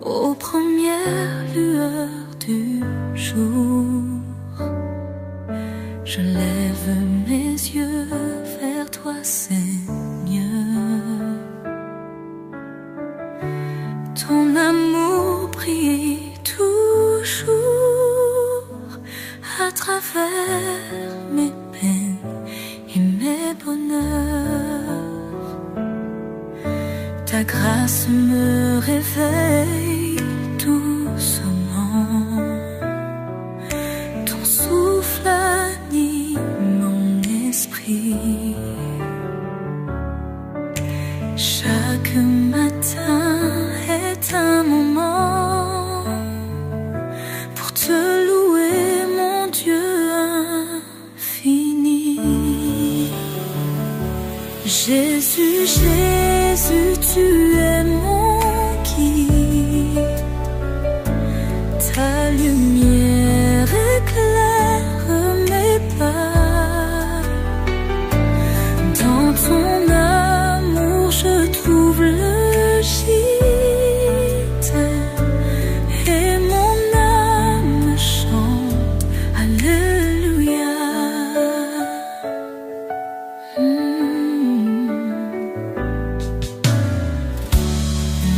aux premières lueurs du jour. Je lève mes yeux vers toi, Seigneur. Ton amour brille toujours à travers mes peines et mes bonheurs. Ta grâce me réveille doucement. Ton souffle anime mon esprit. Chaque matin est un moment pour te louer, mon Dieu infini. Jésus, Jésus, tu es mon guide. Ta lumière éclaire mes pas. Dans ton amour, je trouve le gîte. Et mon âme chante Alléluia.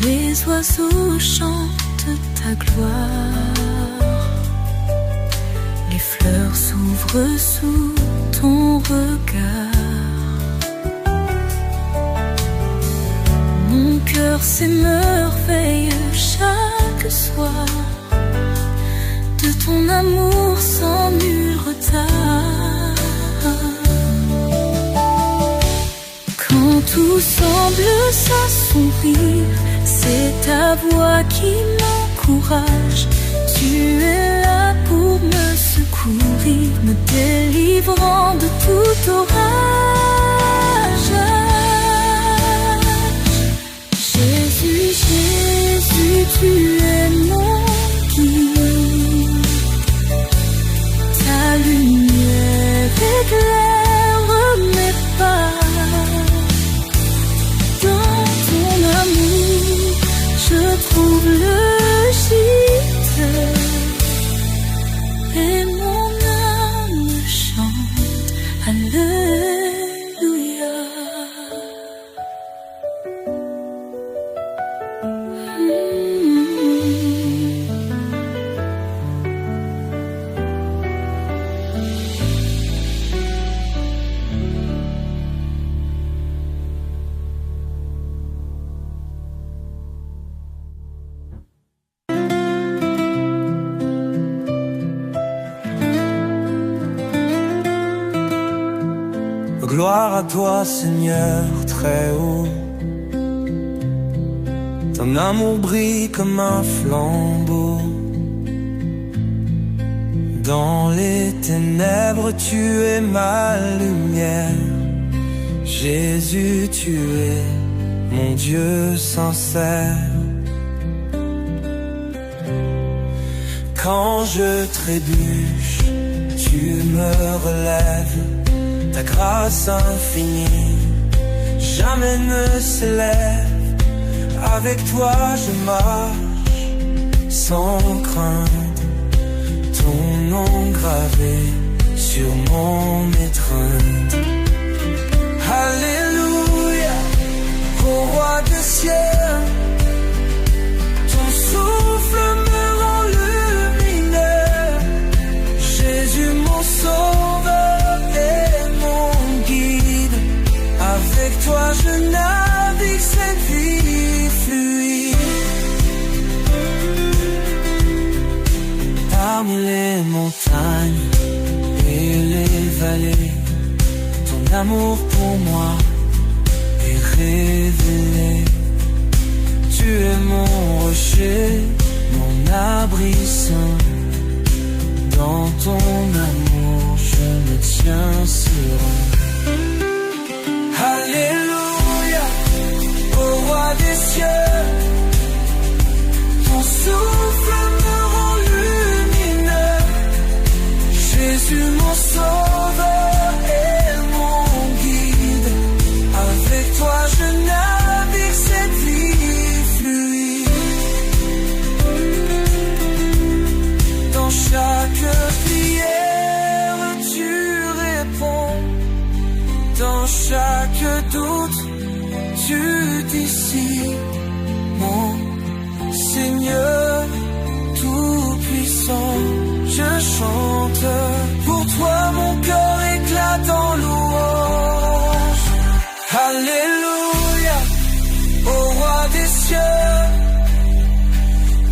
Les oiseaux chantent ta gloire. Les fleurs s'ouvrent sous ton regard. Mon cœur s'émerveille chaque soir de ton amour sans nul retard. Quand tout semble s'assombrir, c'est ta voix qui m'encourage. Tu es là pour me secourir, me délivrant de tout orage. Jésus, Jésus, tu es mon guide. Ta lumière éclaire mes pas. Dans ton amour, je trouve le gîte. Et mon âme chante Alléluia. Gloire à toi, Seigneur, très haut. Ton amour brille comme un flambeau. Dans les ténèbres, tu es ma lumière. Jésus, tu es mon Dieu sincère. Quand je trébuche, tu me relèves. Ta grâce infinie jamais ne s'élève. Avec toi je marche sans crainte. Ton nom gravé sur mon étreinte. Alléluia, au roi des cieux. Ton souffle me rend lumineux. Jésus mon sauveur et mon guide. Avec toi je navigue cette vie fluide. Parmi les montagnes et les vallées, ton amour pour moi est révélé. Tu es mon rocher, mon abri saint. Dans ton amour je me tiens serein. Alléluia, au roi des cieux. Ton souffle me rend lumineux. Jésus mon sauveur et mon guide. Avec toi je navigue cette vie fluide. ici, mon Seigneur tout-puissant. Je chante pour toi, mon cœur éclate en louange. Alléluia, au roi des cieux,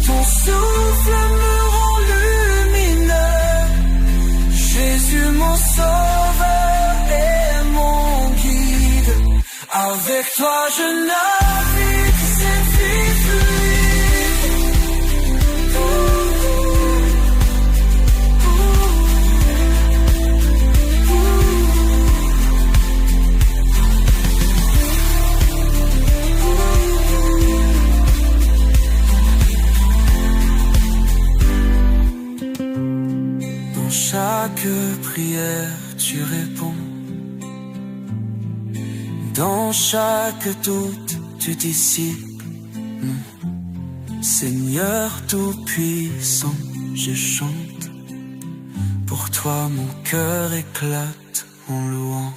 ton souffle me rend lumineux. Jésus mon sauveur et mon guide, avec toi je navigue cette vie fluide. Dans chaque prière tu réponds, dans chaque doute tu dissipes. Seigneur tout-puissant, je chante, pour toi mon cœur éclate en louange.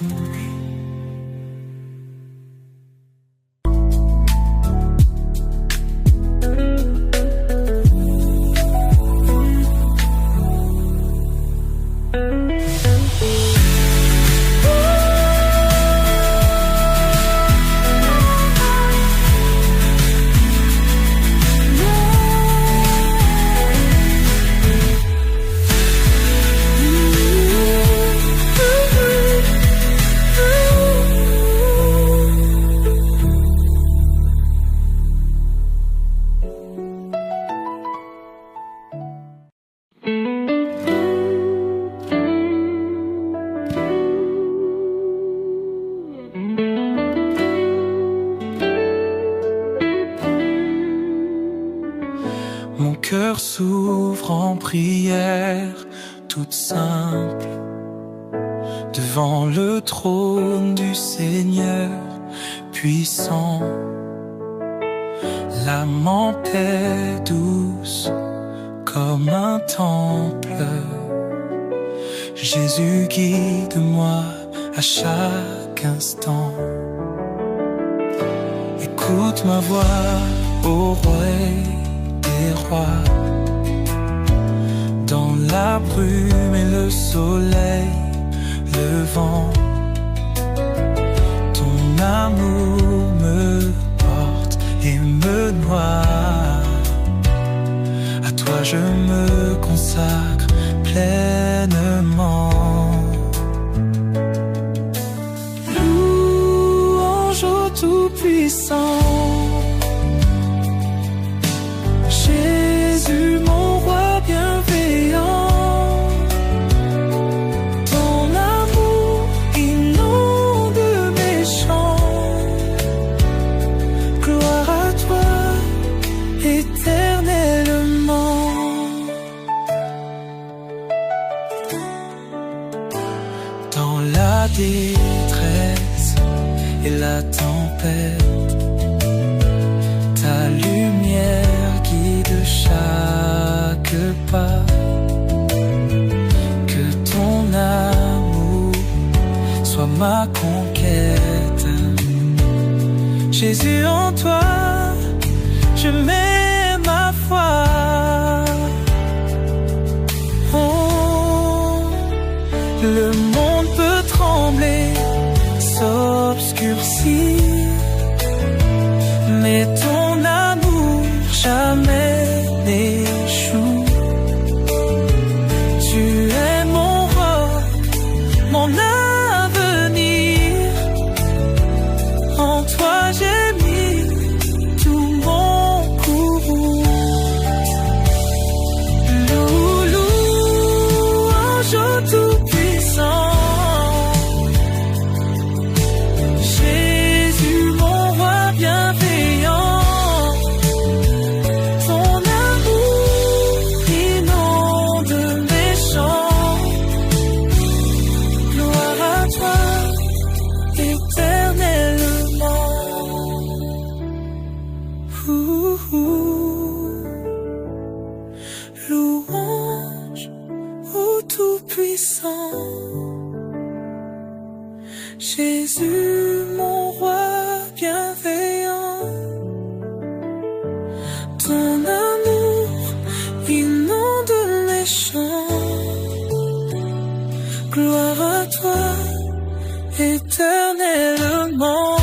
Mon cœur s'ouvre en prière toute simple devant le trône du Seigneur puissant. L'âme en paix douce comme un temple. Jésus guide-moi à chaque instant. Écoute ma voix, ô roi des rois. Dans la brume et le soleil levant, ton amour me porte et me noie. À toi je me consacre pleinement. Louange au Tout-Puissant, Jésus mon roi bienveillant. Ton amour inonde mes chants. Gloire à toi éternellement. Dans la détresse et la tempête, ta lumière guide chaque pas. Que ton amour soit ma conquête. Jésus, en toi je mets ma foi. Oh, le monde peut trembler, s'obscurcir, mais ton amour jamais n'échoue. Tu es mon roc, mon avenir. En toi j'ai mis tout mon courroux. Louange au Tout-Puissant, Jésus ton amour inonde les champs. Gloire à toi, éternellement.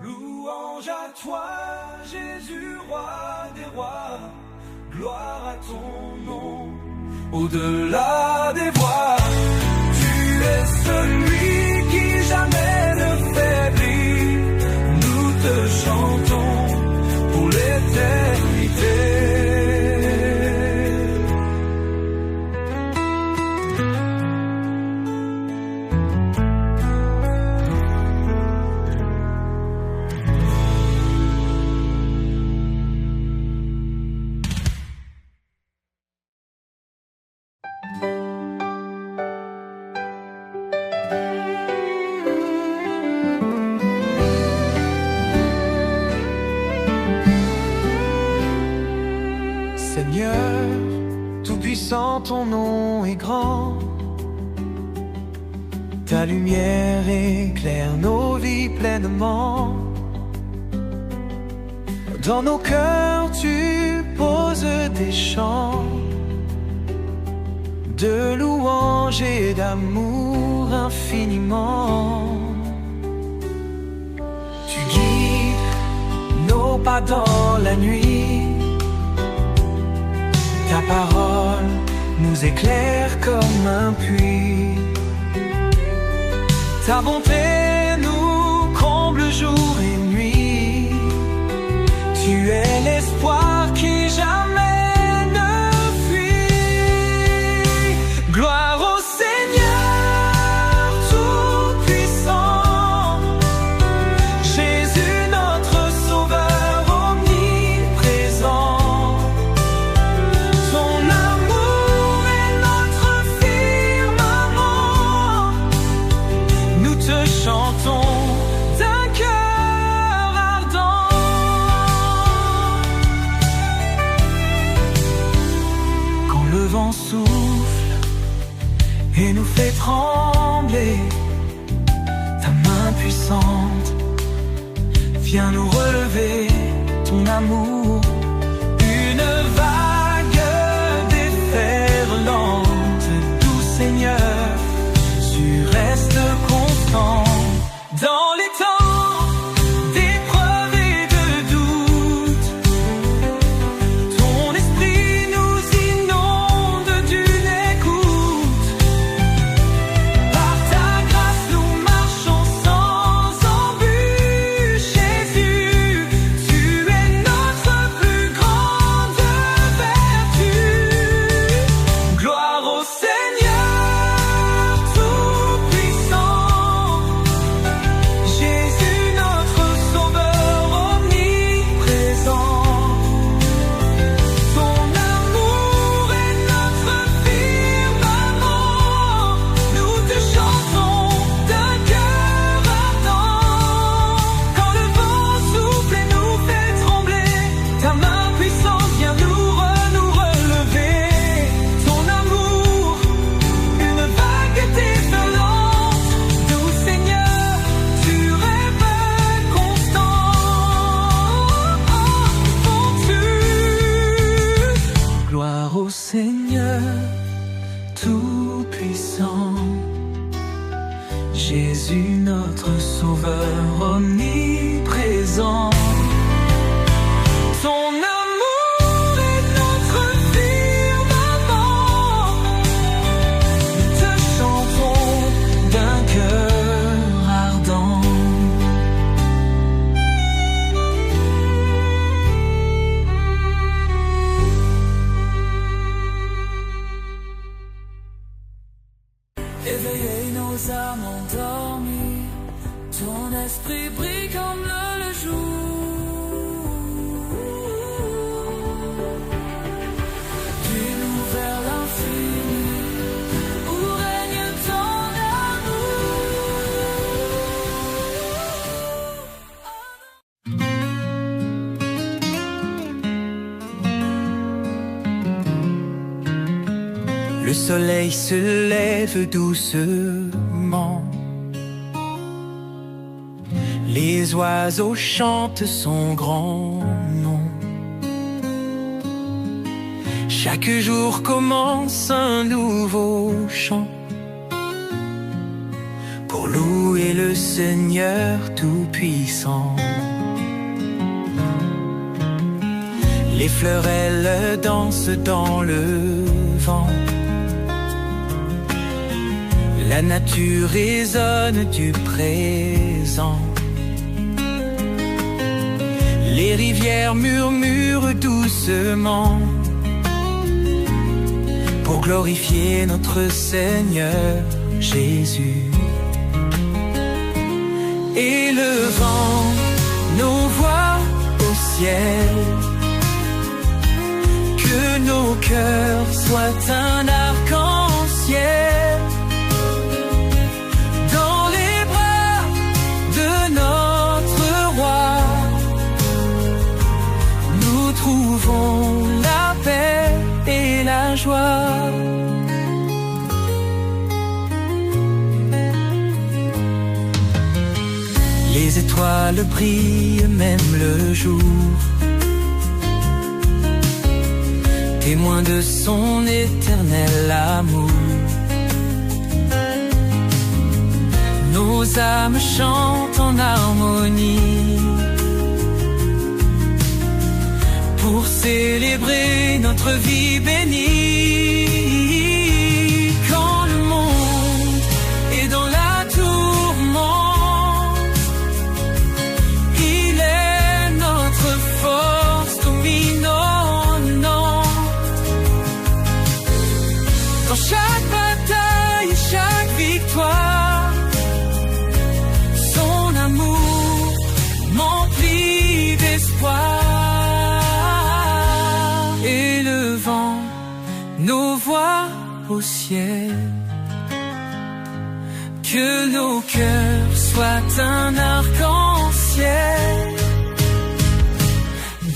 Louange à toi, Jésus, roi des rois, gloire à ton nom, au-delà des voix. Tu es celui qui jamais ne faiblit, nous te chantons pour l'éternité. Seigneur, tout-puissant, ton nom est grand. Ta lumière éclaire nos vies pleinement. Dans nos cœurs, tu poses des chants de louange et d'amour infiniment. Tu guides nos pas dans la nuit. Ta parole nous éclaire comme un puits. Ta bonté nous comble jour et nuit. Tu es l'espoir qui jamais ne fuit. Gloire au Seigneur tout-puissant, Jésus notre Sauveur omniprésent. Ton amour est notre firmament. Nous te chantons d'un cœur ardent. Quand le vent souffle et nous fait trembler, ta main puissante vient nous relever. Ton amour, une vague déferlante. Doux Seigneur, tu restes constant. Dans les temps d'épreuve et de doute, ton esprit nous inonde d'une écoute. Par ta grâce nous marchons sans embûche. Jésus, tu es notre plus grande vertu. Gloire au Seigneur tout-puissant, Jésus notre Sauveur omniprésent. Ton amour est notre firmament. Nous te chantons d'un cœur ardent. Quand le vent souffle et nous fait trembler, ta main puissante vient nous relever. Ton amour, une vague déferlante. Doux Seigneur, tu rêves constant. Gloire au Seigneur tout-puissant, Jésus notre Sauveur omniprésent. Ton amour est notre firmament. Nous te chantons d'un cœur ardent. Éveiller nos âmes endormies, ton esprit Le soleil se lève doucement. Les oiseaux chantent son grand nom. Chaque jour commence un nouveau chant pour louer le Seigneur Tout-Puissant. Les fleurs, elles dansent dans le vent. La nature résonne du présent. Les rivières murmurent doucement pour glorifier notre Seigneur Jésus. Élevant nos voix au ciel, que nos cœurs soient un arc-en-ciel. Dans les bras de notre roi, nous trouvons la paix et la joie. Les étoiles brillent même le jour, témoin de son éternel amour. Nos âmes chantent en harmonie pour célébrer notre vie bénie. Quand le monde est dans la tourmente, il est notre force dominante. Dans chaque bataille et chaque victoire, son amour m'emplit d'espoir. Élevant nos voix au ciel, que nos cœurs soient un arc-en-ciel.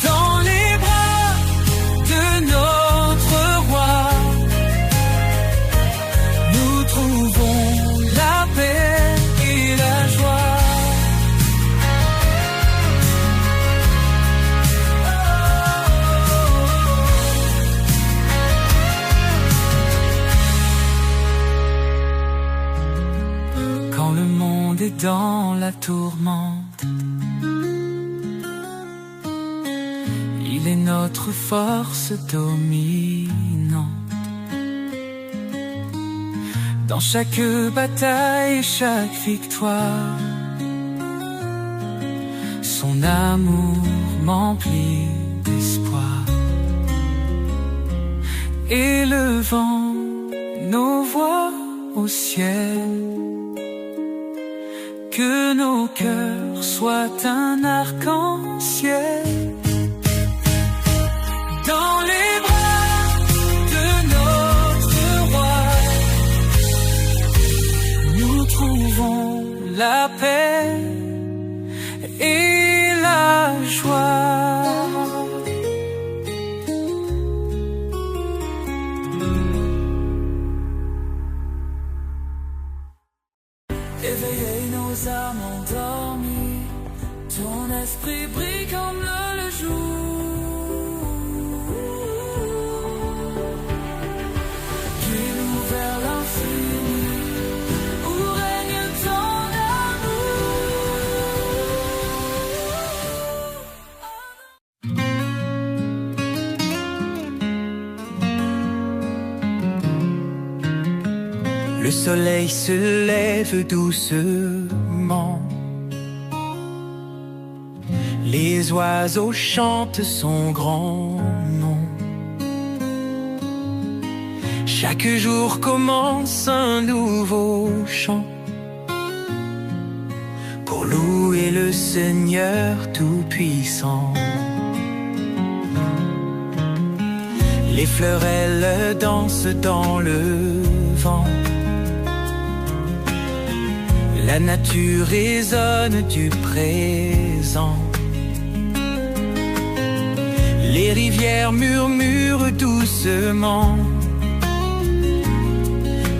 Dans les bras de notre roi, nous trouvons la paix et la joie. Quand le monde est dans la tourmente, il est notre force dominante. Dans chaque bataille et chaque victoire, son amour m'emplit d'espoir. Élevant nos voix au ciel, que nos cœurs soient un arc-en-ciel. Dans les bras de notre roi, nous trouvons la paix et la joie. Éveiller nos âmes endormies, ton esprit brille comme le jour. Guide-nous vers l'infini, où règne ton amour. Le soleil se lève doucement. Les oiseaux chantent son grand nom. Chaque jour commence un nouveau chant pour louer le Seigneur Tout-Puissant. Les fleurs, elles dansent dans le vent. La nature résonne du présent. Les rivières murmurent doucement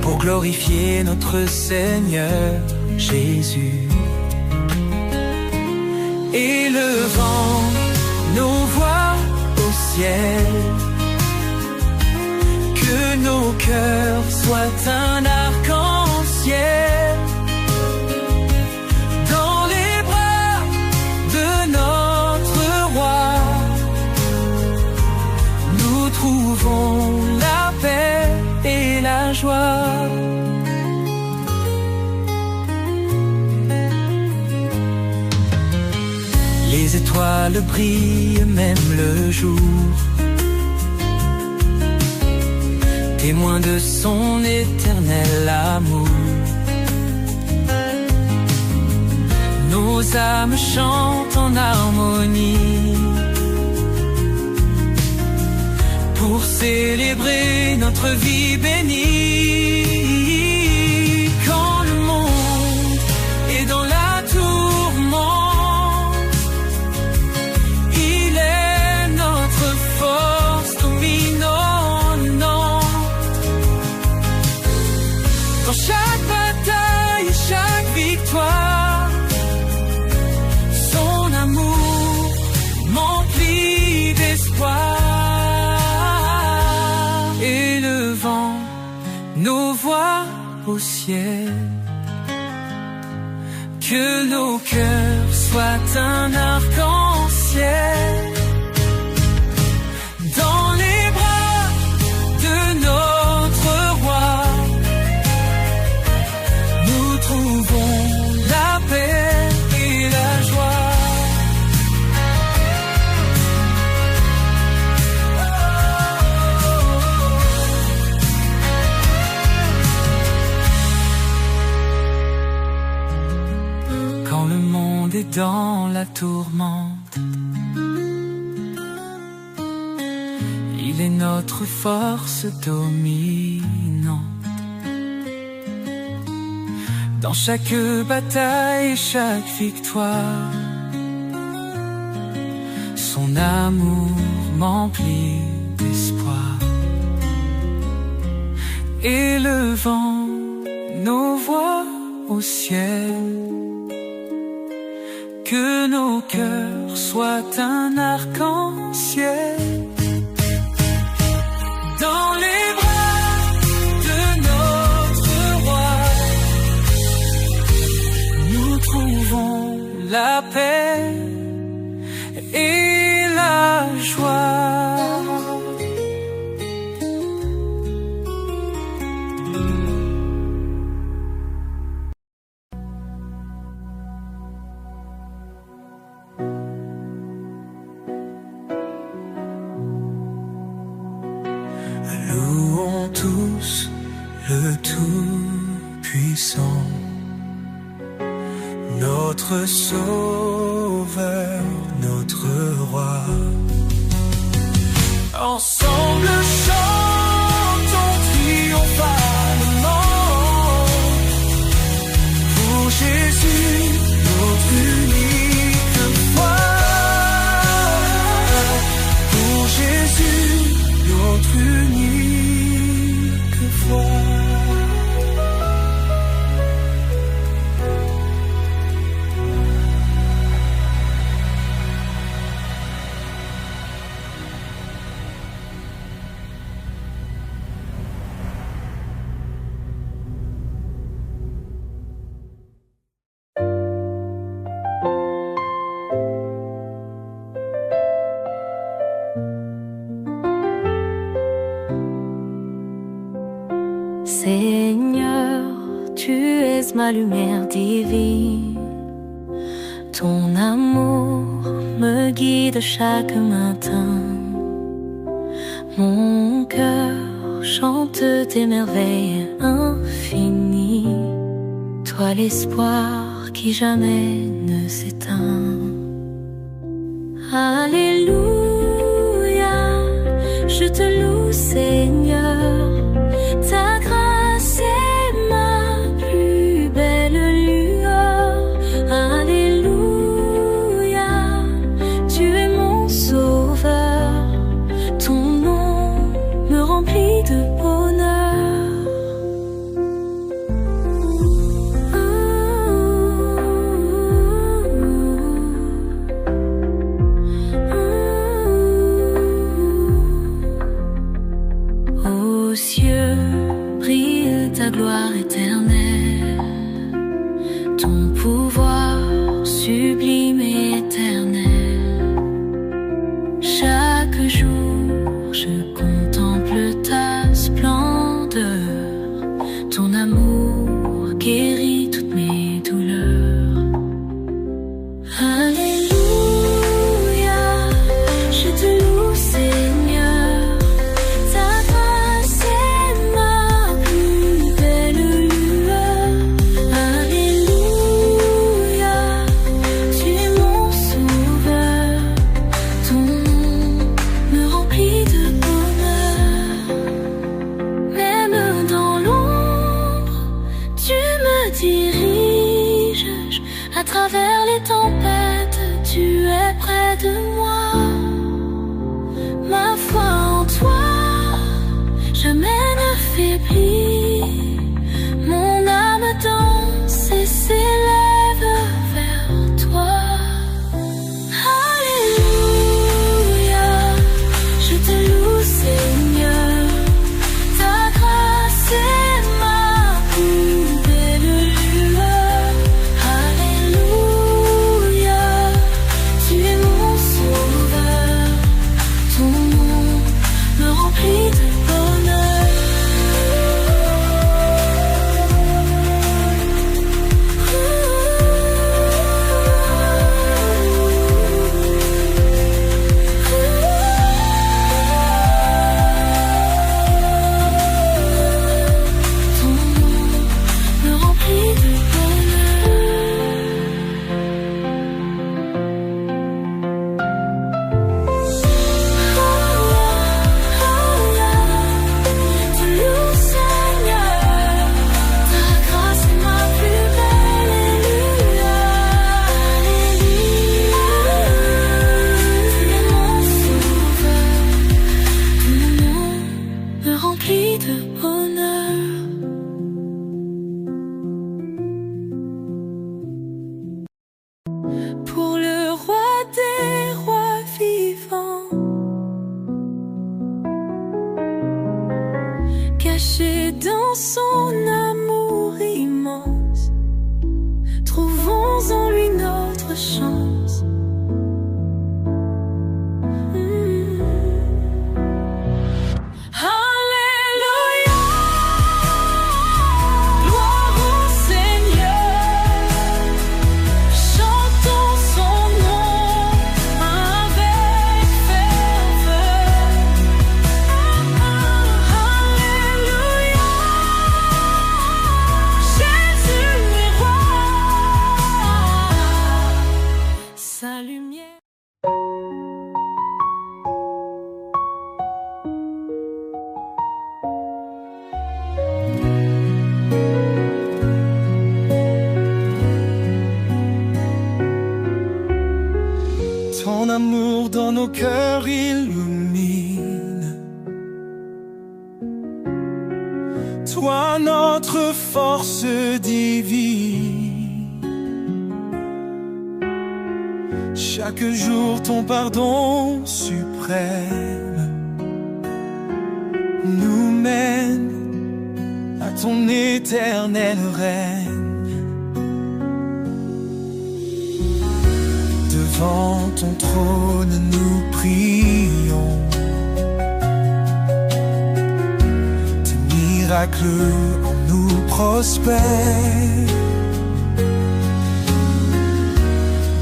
pour glorifier notre Seigneur Jésus. Élevant nos voix au ciel, que nos cœurs soient un arc-en-ciel dans les bras de notre roi. Nous trouvons la paix et la joie. Les étoiles brillent même le jour, témoin de son éternel amour. Nos âmes chantent en harmonie pour célébrer notre vie bénie. Quand le monde est dans la tourmente, il est notre force dominante. Dans chaque bataille et chaque victoire, son amour m'emplit d'espoir. Élevant nos voix au ciel, que nos cœurs soient un arc-en-ciel dans les bras de notre roi. Nous trouvons la paix et la joie. Quand le monde est dans la tourmente, il est notre force dominante. Dans chaque bataille et chaque victoire, son amour m'emplit d'espoir. Élevant nos voix au ciel, que nos cœurs soient un arc-en-ciel dans les bras de notre roi. Nous trouvons la paix et la joie. Louons tous le Tout-Puissant, notre Sauveur, notre Roi. Ensemble chantons triomphalement pour Jésus, notre unique foi. Pour Jésus, notre unique foi. Seigneur, tu es ma lumière divine. Ton amour me guide chaque matin. Mon cœur chante tes merveilles infinies. Toi l'espoir qui jamais ne s'éteint. Alléluia, je te loue Seigneur. Ta grâce est ma plus belle lueur. Alléluia, tu es mon sauveur. Ton nom me remplit de bonheur. cieux brille ta gloire éternelle, ton pouvoir sublime et éternel. Chaque jour je contemple ta splendeur, ton amour guérit toutes mes douleurs. Alléluia, je te loue Seigneur, ta grâce est ma plus belle lueur. Alléluia, tu es mon sauveur, ton nom me remplit de bonheur. Même dans l'ombre, tu me diriges, à travers les tempêtes, tu es près de moi. Ma foi en toi jamais ne faiblit, mon âme danse et s'élève vers toi. Alléluia, je te loue Seigneur, ta grâce est ma plus belle lueur. Alléluia, tu es mon sauveur, ton nom me remplit de bonheur. Ton nom me remplit de te loue Seigneur, ta grâce est ma plus belle lueur. Alléluia, tu es mon sauveur, ton nom me remplit de bonheur. Pour le roi des rois vivants, caché dans son amour immense, trouvons en lui notre chance. Alléluia, gloire au Seigneur, chantons son nom avec ferveur. Alléluia, Jésus est roi, sa lumière. Ton amour dans nos cœurs illumine. Toi notre force divine. Chaque jour ton pardon suprême nous mène à ton éternel règne. Devant ton trône nous prions. Tes miracles en nous prospèrent.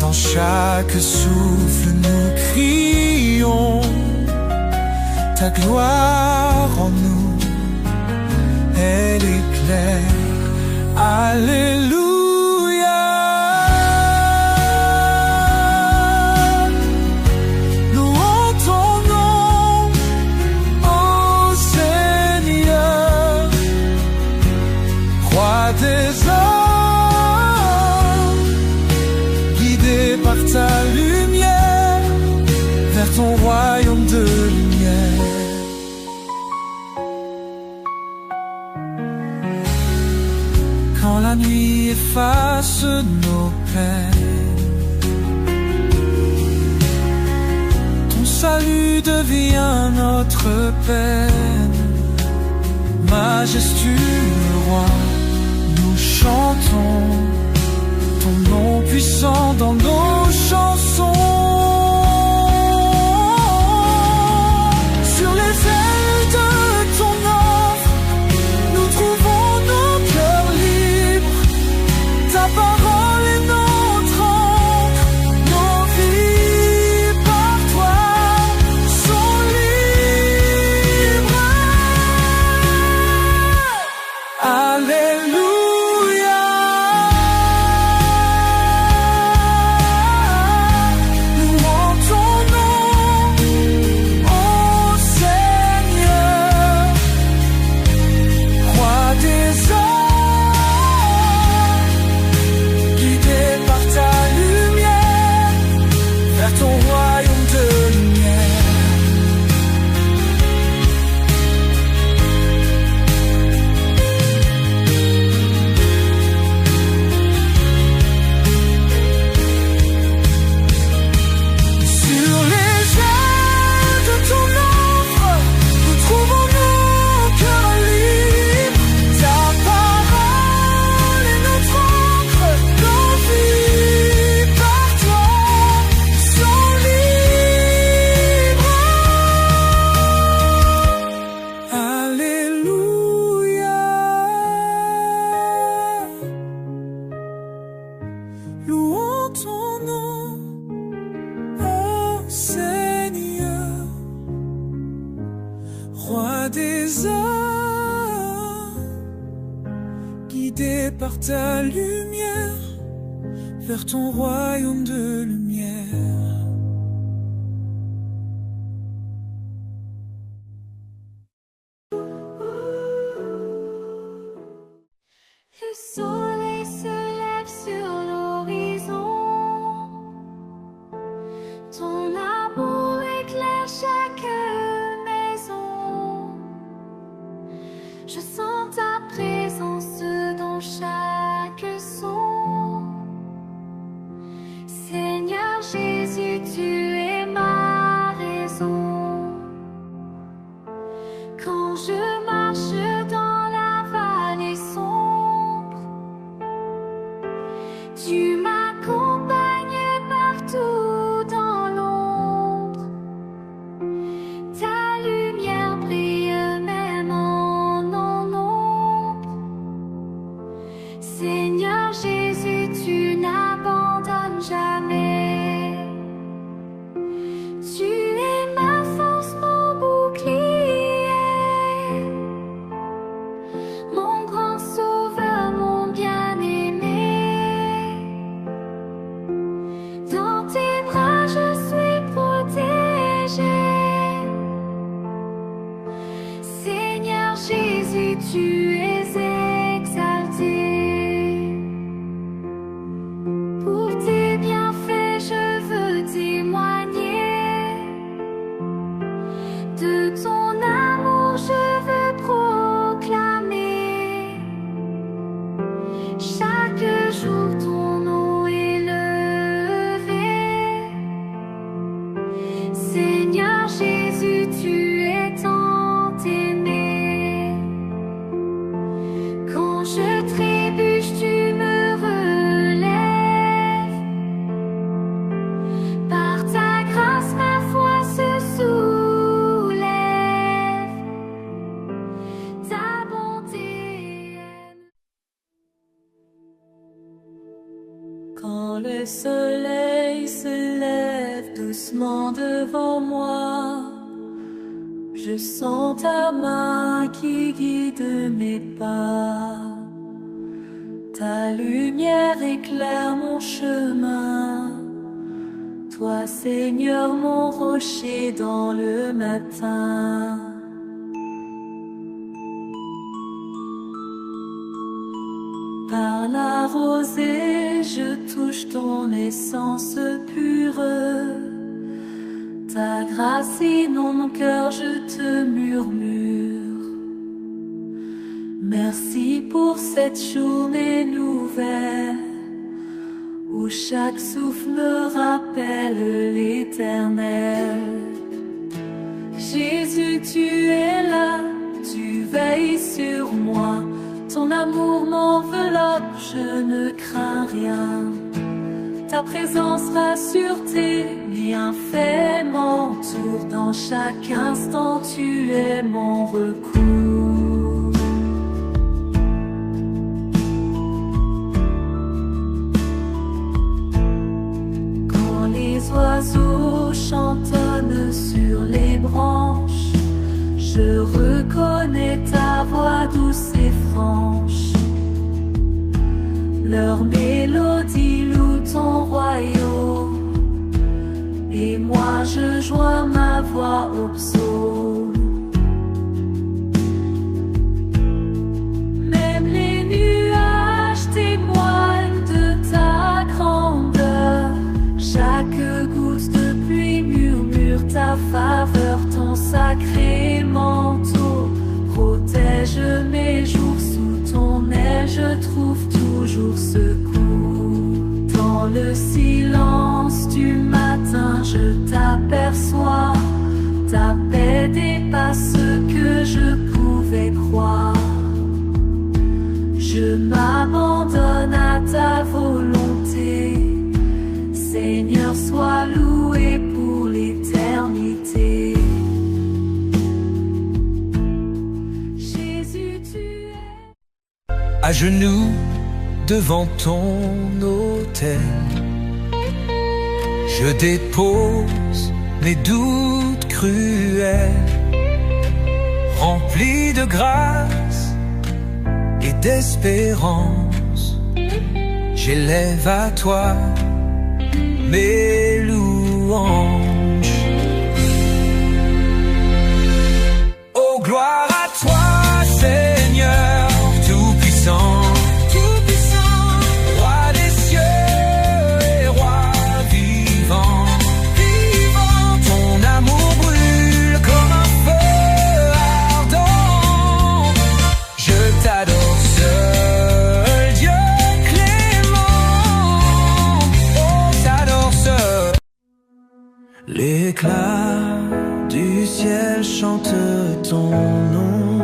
Dans chaque souffle nous crions ta gloire en nous, elle éclaire. Alléluia. Des hommes guidés par ta lumière vers ton royaume de lumière. Quand la nuit efface nos peines, ton salut devient notre peine. majestueux roi, nous chantons ton nom puissant dans nos chansons. Sur les ailes de ton offre, nous trouvons nos cœurs libres. Ta parole est notre encre, nos vies par toi sont libres. Alléluia. Louons ton nom, ô Seigneur, roi des hommes, guidé par ta lumière, vers ton royaume de lumière. Sur les ailes de ton offre, nous trouvons nos cœurs libres. Ta parole est notre encre, nos vies par toi sont libres. Alléluia. Louons ton nom, ô Seigneur, roi des hommes, guidé par ta lumière, vers ton royaume de lumière. Le soleil se lève sur l'horizon. Ton amour éclaire chaque maison. Je sens ta présence dans chaque son. Seigneur Jésus, tu es ma raison. Quand je marche dans la vallée sombre, tu m'accompagnes partout dans l'ombre. Ta lumière brille même en non-ombre. Seigneur Jésus, tu n'abandonnes jamais. Tu es ma force, mon bouclier, mon grand sauveur, mon bien-aimé. Dans tes bras je suis protégée. Seigneur Jésus, tu es exalté. Pour tes bienfaits je veux témoigner. De ton amour je veux proclamer. Chaque jour ton nom est levé. Seigneur Jésus, tu es tant aimé. Quand je trébuche, tu me relèves. Par ta grâce, ma foi se soulève. Ta bonté aime. Quand le soleil se lève doucement devant moi, je sens ta main qui guide mes pas. Ta lumière éclaire mon chemin. Toi, Seigneur, mon rocher dans le matin. Par la rosée, je touche ton essence pure. Ta grâce inonde mon cœur, je te murmure. Merci pour cette journée nouvelle, où chaque souffle me rappelle l'Éternel. Jésus, tu es là, tu veilles sur je ne crains rien. Ta présence, ma sûreté, bienfait m'entoure. Dans chaque instant, tu es mon recours. Quand les oiseaux chantonnent sur les branches, je reconnais ta voix douce et franche. Leur mélodie loue ton royaume, et moi je joins ma voix au psaume. Même les nuages témoignent de ta grandeur. Chaque goutte de pluie murmure ta faveur. Ton sacré manteau protège mes jours. Sous ton aile je trouve toujours secours. Dans le silence du matin je t'aperçois. Ta paix dépasse ce que je pouvais croire. Je m'abandonne à ta volonté. Seigneur, sois loué pour l'éternité. Jésus, tu es à genoux devant ton autel. Je dépose mes doutes cruels, remplis de grâce et d'espérance. J'élève à toi mes louanges. Oh, gloire à toi, Seigneur tout-puissant. L'éclat du ciel chante ton nom.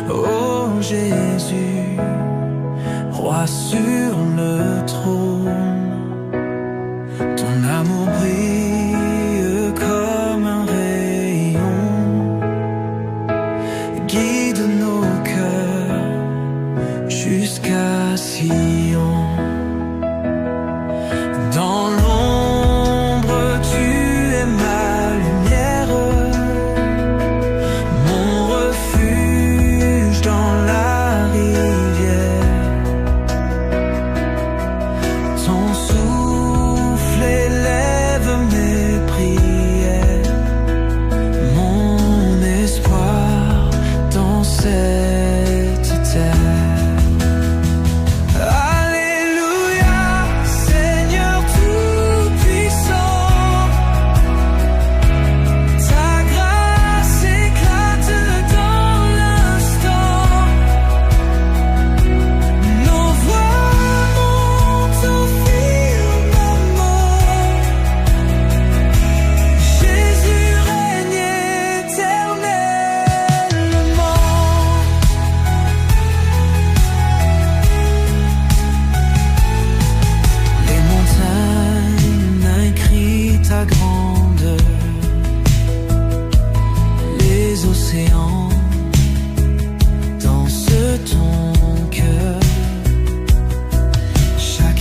Oh Jésus, roi sur le trône. Ton amour brille comme un rayon, guide nos cœurs jusqu'à Sion. Dans l'ombre, tu es ma lumière, mon refuge dans la rivière. Ton souffle élève mes prières, mon espoir dans cette terre.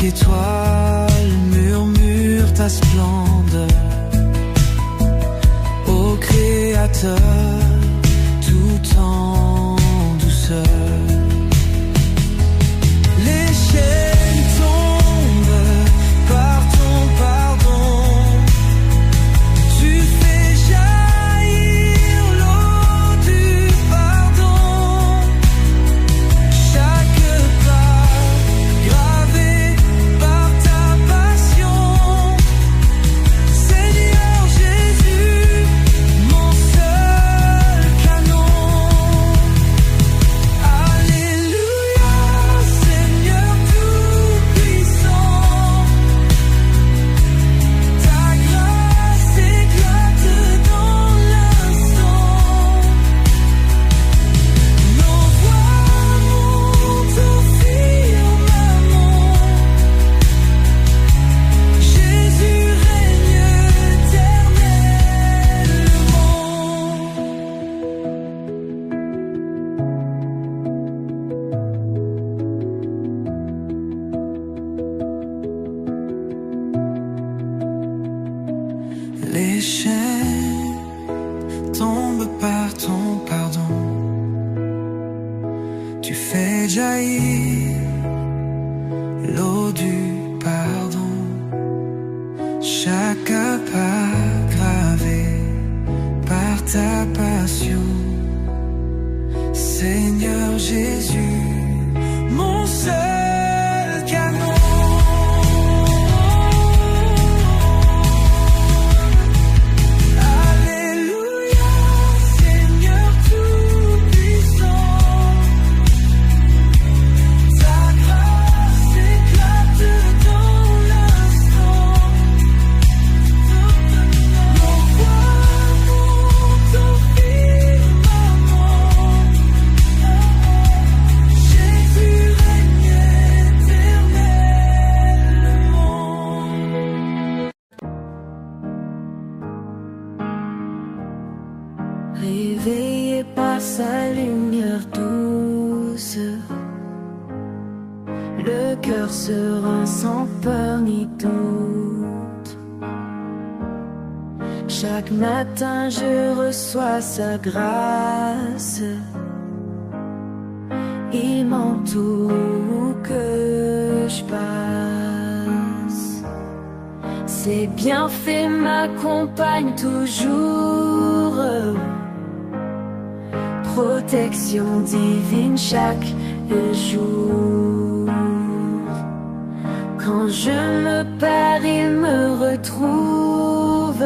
Étoile murmure ta splendeur, ô Créateur, tout en douceur. Les chaînes tombent par ton pardon, tu fais jaillir l'eau du pardon. Chaque pas gravé par ta passion jaillir l'eau du pardon, chaque pas gravé par ta passion. Seigneur Jésus, mon seul canon. Réveillé par sa lumière douce, le cœur serein sans peur ni doute. Chaque matin je reçois sa grâce, il m'entoure où que je passe. Ses bienfaits m'accompagnent toujours, protection divine chaque jour. Quand je me perds, il me retrouve.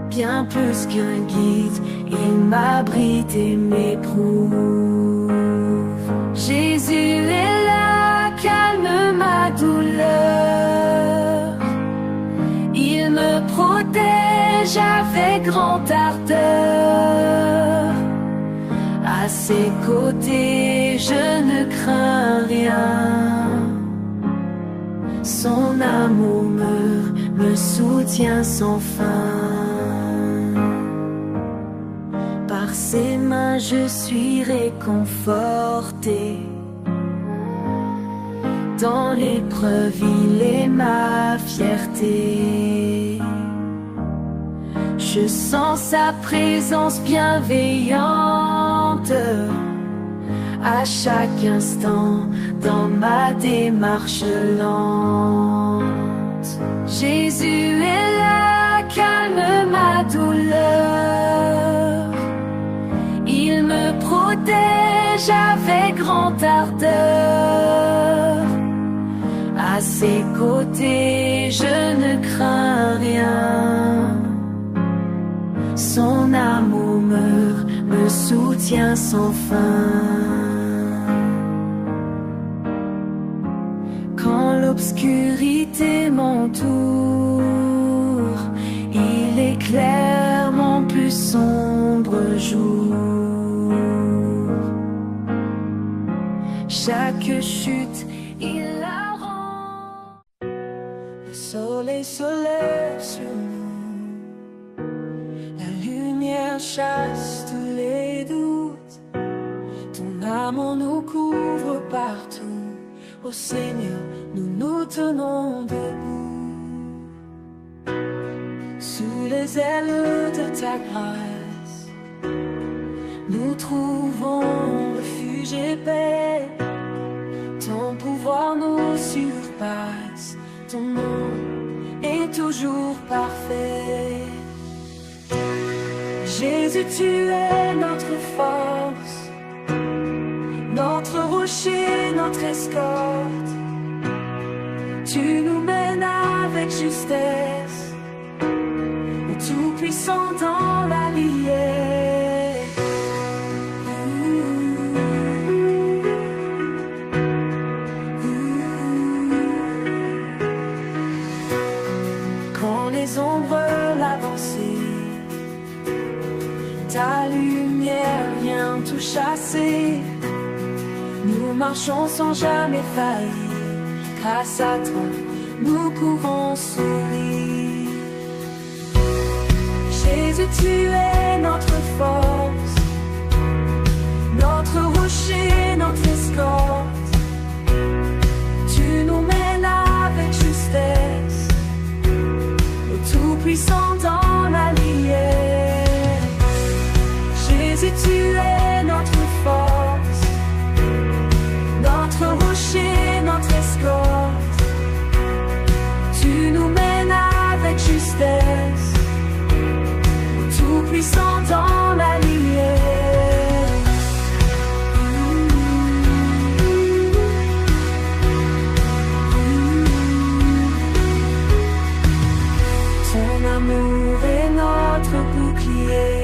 Bien plus qu'un guide, il m'abrite et m'éprouve. Jésus est là, calme ma douleur. Il me protège avec grande ardeur. À ses côtés, je ne crains rien. Son amour me soutient sans fin. Par ses mains, je suis réconforté. Dans l'épreuve, il est ma fierté. Je sens sa présence bienveillante à chaque instant dans ma démarche lente. Jésus est là, calme ma douleur. Il me protège avec grande ardeur. À ses côtés, je ne crains rien. Son amour me soutient sans fin. Quand l'obscurité m'entoure, il éclaire mon plus sombre jour. Chaque chute, il la rend. Le soleil se lève sur nous. Chasse tous les doutes. Ton amour nous couvre partout. Ô Seigneur, nous nous tenons debout. Sous les ailes de ta grâce, nous trouvons refuge et paix. Ton pouvoir nous surpasse. Ton nom est toujours parfait. Jésus, tu es notre force, notre rocher, notre escorte. Tu nous mènes avec justesse, le Tout-Puissant dans l'allié. Quand les ombres l'avancent, ta lumière vient tout chasser. Nous marchons sans jamais faillir. Grâce à toi, nous pouvons sourire. Jésus, tu es notre force, notre rocher, notre escorte. Tu nous mènes avec justesse, le Tout-Puissant dans l'allié. Jésus, tu es notre force, dans la lumière. Ton amour est notre bouclier.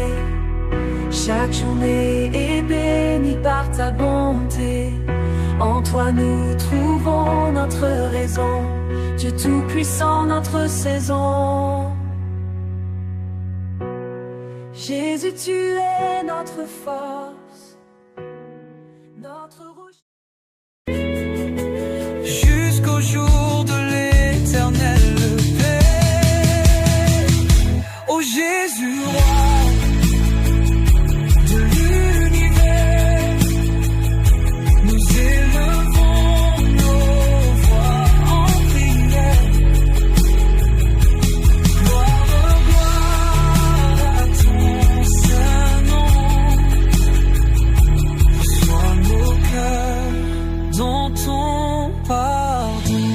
Chaque journée est bénie par ta bonté. En toi nous trouvons notre raison. Dieu Tout-Puissant, notre saison. Jésus, tu es notre force, notre rocher. Jusqu'au jour de l'éternelle paix. Ô Jésus, roi de l'univers, nous élevons nos voix en prière. Gloire, gloire à ton saint nom. Reçois nos cœurs dans ton pardon.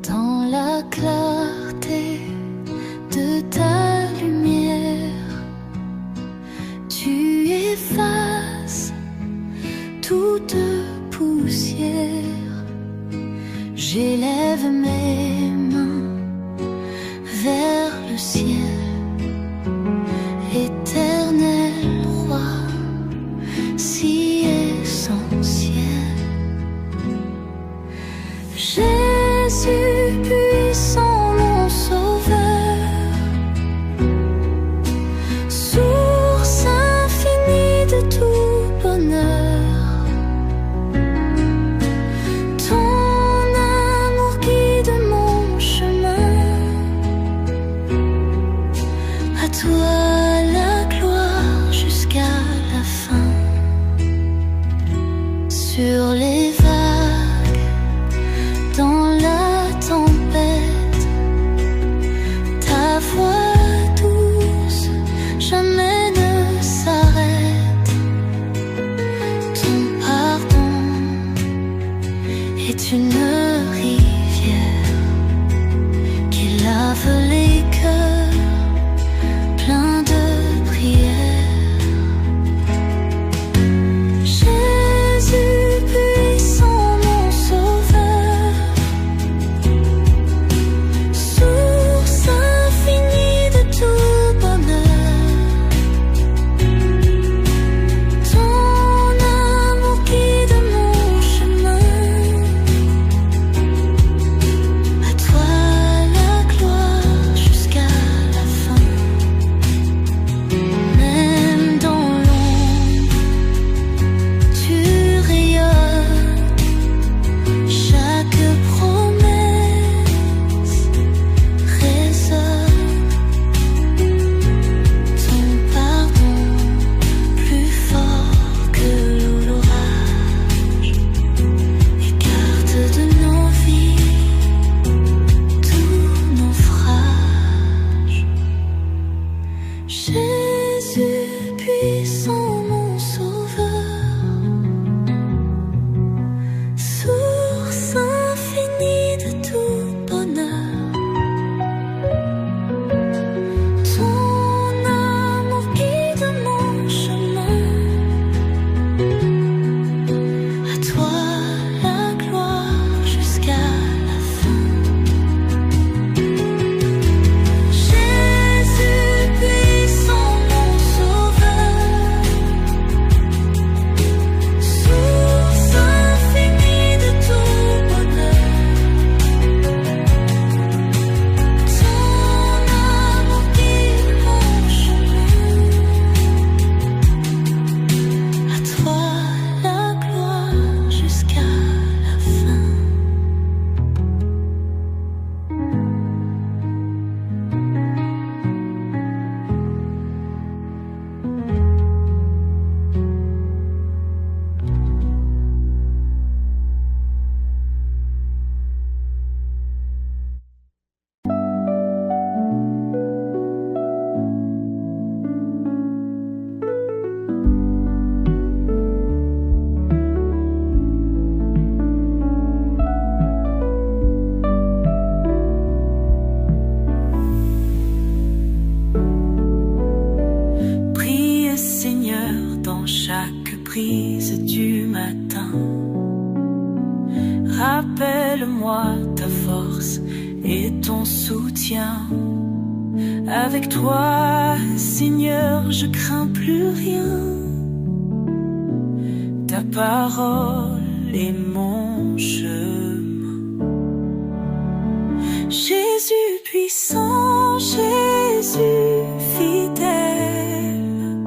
Dans la clarté de ta lumière, tu effaces toute poussière. J'élève mes mains vers le ciel, éternel roi, si essentiel. Jésus puissant, mon sauveur, source infinie de tout bonheur. Ton amour guide mon chemin. À toi la gloire jusqu'à la fin. Sur les vagues, dans la tempête, ta voix douce jamais ne s'arrête. Ton pardon est une rivière qui lave les cœurs pleins de prières. Jésus puissant, brise du matin. Rappelle-moi ta force et ton soutien. Avec toi, Seigneur, je crains plus rien. Ta parole est mon chemin. Jésus puissant, Jésus fidèle,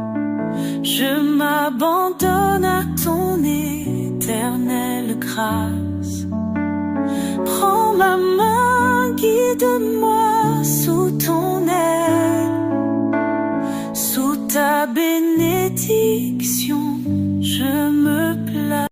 je m'abandonne à ton éternelle grâce. Prends ma main, guide-moi sous ton aile. Sous ta bénédiction, je me place.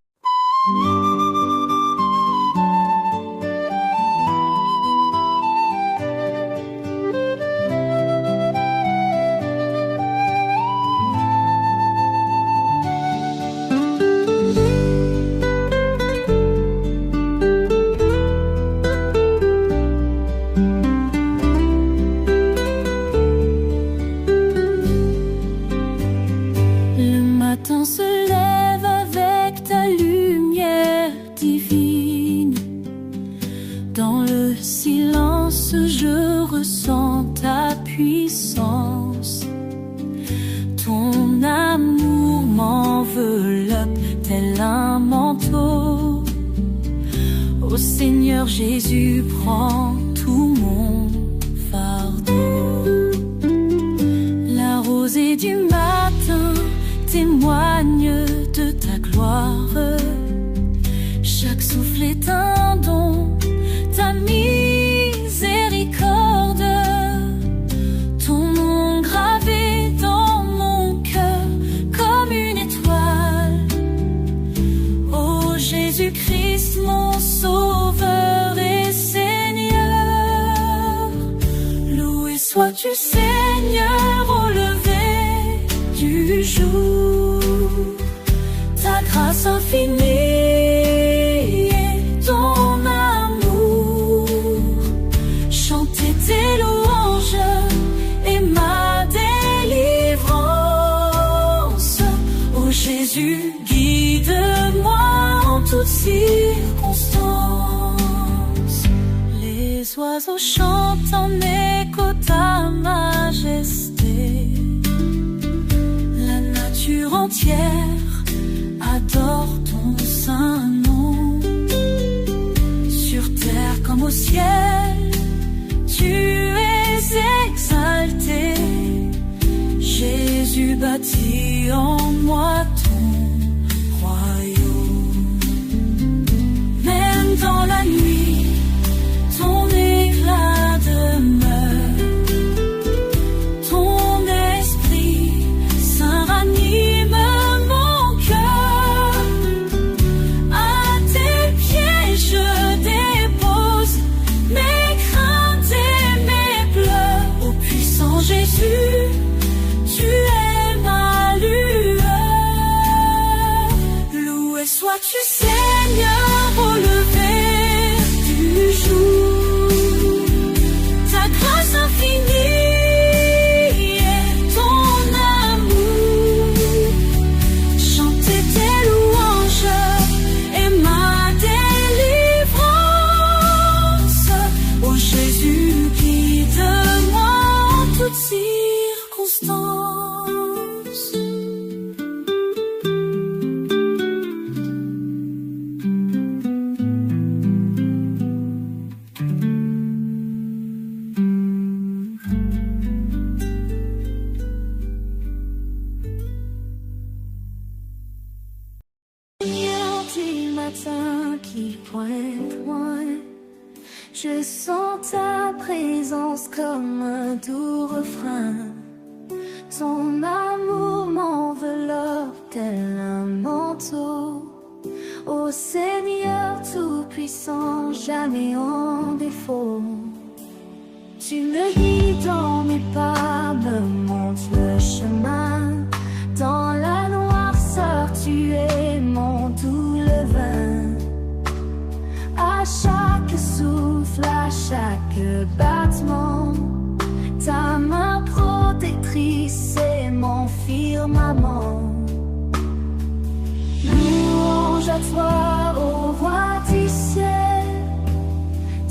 Jésus prend tout mon fardeau. La rosée du matin témoigne de ta gloire. Chaque souffle est un don, ta miséricorde. Ton nom gravé dans mon cœur comme une étoile. Ô Jésus-Christ, mon sauveur. Sois-tu Seigneur au lever du jour, ta grâce infinie et ton amour. Chanter tes louanges et ma délivrance. Ô Jésus, guide-moi en toutes circonstances. Les oiseaux chantent en écho ta majesté, la nature entière adore ton saint nom. Sur terre comme au ciel, tu es exalté. Jésus bâtit en moi ton royaume. Même dans la nuit, ton éclat demeure. Tu es ma lueur. Loué sois-tu Seigneur au lever du jour. Ta grâce infinie et ton amour. Chanter tes louanges et ma délivrance. Ô Jésus, guide-moi en toutes circonstances. Qui pointe loin, je sens ta présence comme un doux refrain. Ton amour m'enveloppe tel un manteau. Ô Seigneur tout-puissant, jamais en défaut. Tu me guides dans mes pas, me montres le chemin. Dans la noirceur, tu es mon doux levain. À chaque souffle, à chaque battement, ta main protectrice est mon firmament. à toi, ô roi du ciel.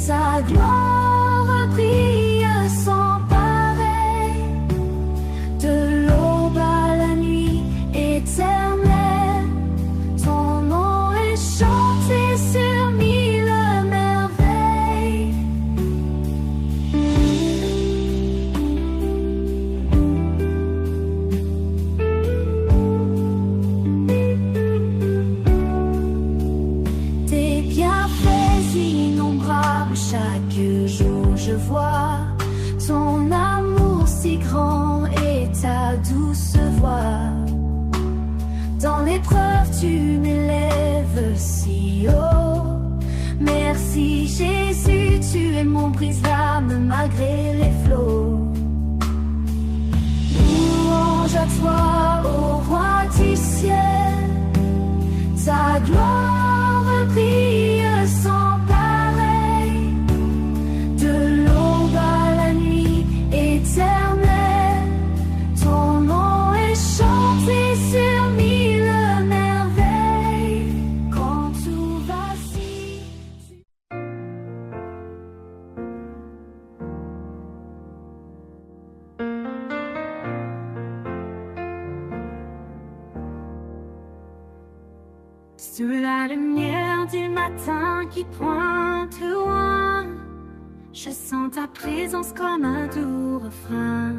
Ta gloire brille sans pareil, de l'aube à la nuit éternelle. Ton nom est chanté sur mille merveilles. Tes bienfaits innombrables, chaque jour je vois ton amour si grand et ta douce voix. Dans l'épreuve tu m'élèves si haut. Merci Jésus, tu es mon brise-lames malgré les flots. Louange à toi, ô roi du ciel. Ta gloire brille sans pareil, de l'aube à la nuit éternelle. Ton nom est chanté sur mille merveilles. Quand tout vacille, sous la lumière du matin qui pointe loin, je sens ta présence comme un doux refrain.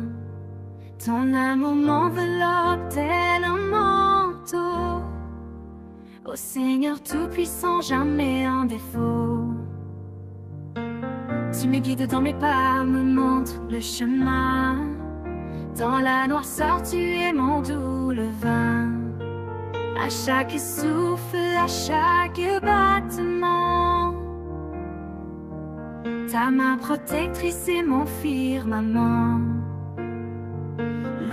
Ton amour m'enveloppe tel un manteau. Ô Seigneur tout-puissant, jamais un défaut. Tu me guides dans mes pas, me montres le chemin. Dans la noirceur, tu es mon doux levain. À chaque souffle, à chaque battement, ta main protectrice est mon firmament.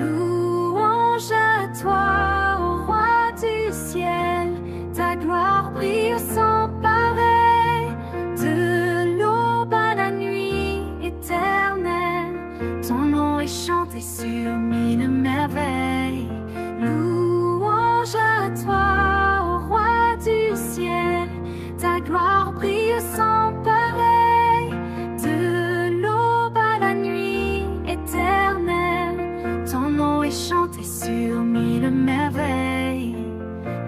Louange à toi, ô roi du ciel. Ta gloire brille sans pareil, de l'aube à la nuit éternelle. Ton nom est chanté sur mille merveilles. Louange à toi, ô roi du ciel. Ta gloire brille sans pareil, de l'aube à la nuit éternelle. Ton nom est chanté sur mille merveilles.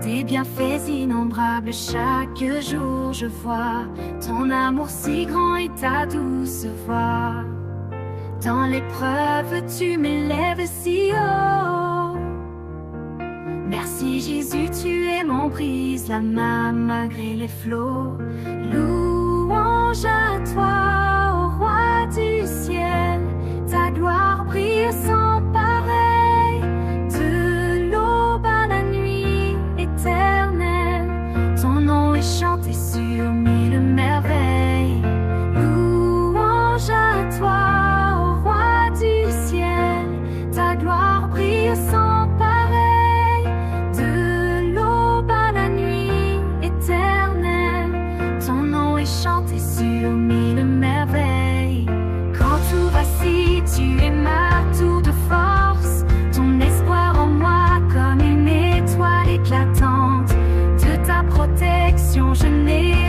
Tes bienfaits innombrables, chaque jour je vois ton amour si grand et ta douce voix. Dans l'épreuve, tu m'élèves si haut. Merci Jésus, tu es mon brise-lames malgré les flots. Louange à toi, ô roi du ciel. Ta gloire brille sans pareil, de l'aube à la nuit éternelle. Ton nom est chanté sur mille merveilles. Louange à toi, ô roi du ciel. Ta gloire brille sans pareil, de l'aube à la nuit éternelle. Ton nom est chanté sur mille merveilles. Quand tout vacille, tu es ma tour de force. Ton espoir en moi comme une étoile éclatante. De ta protection, je n'ai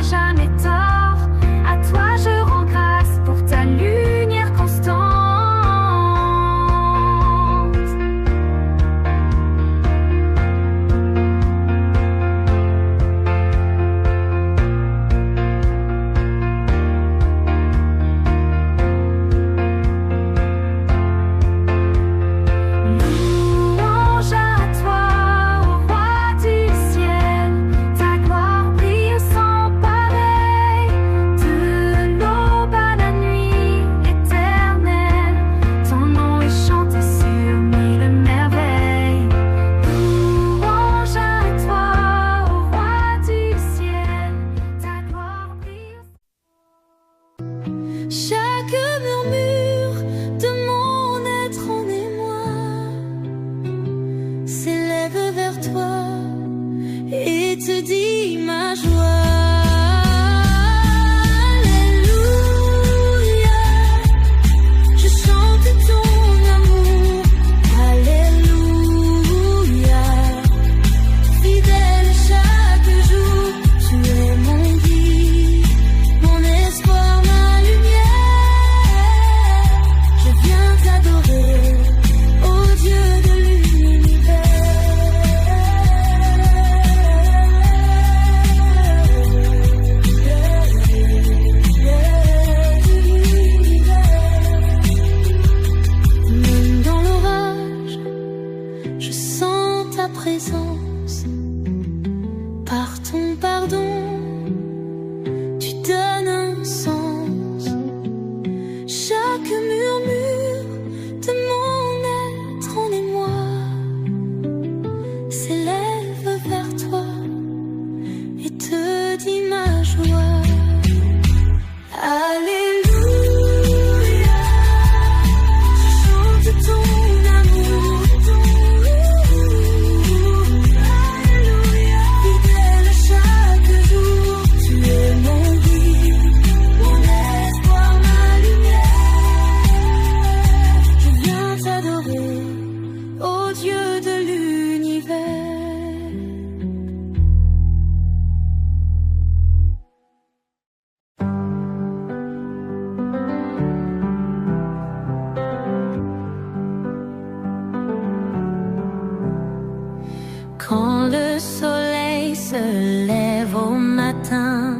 me lève au matin,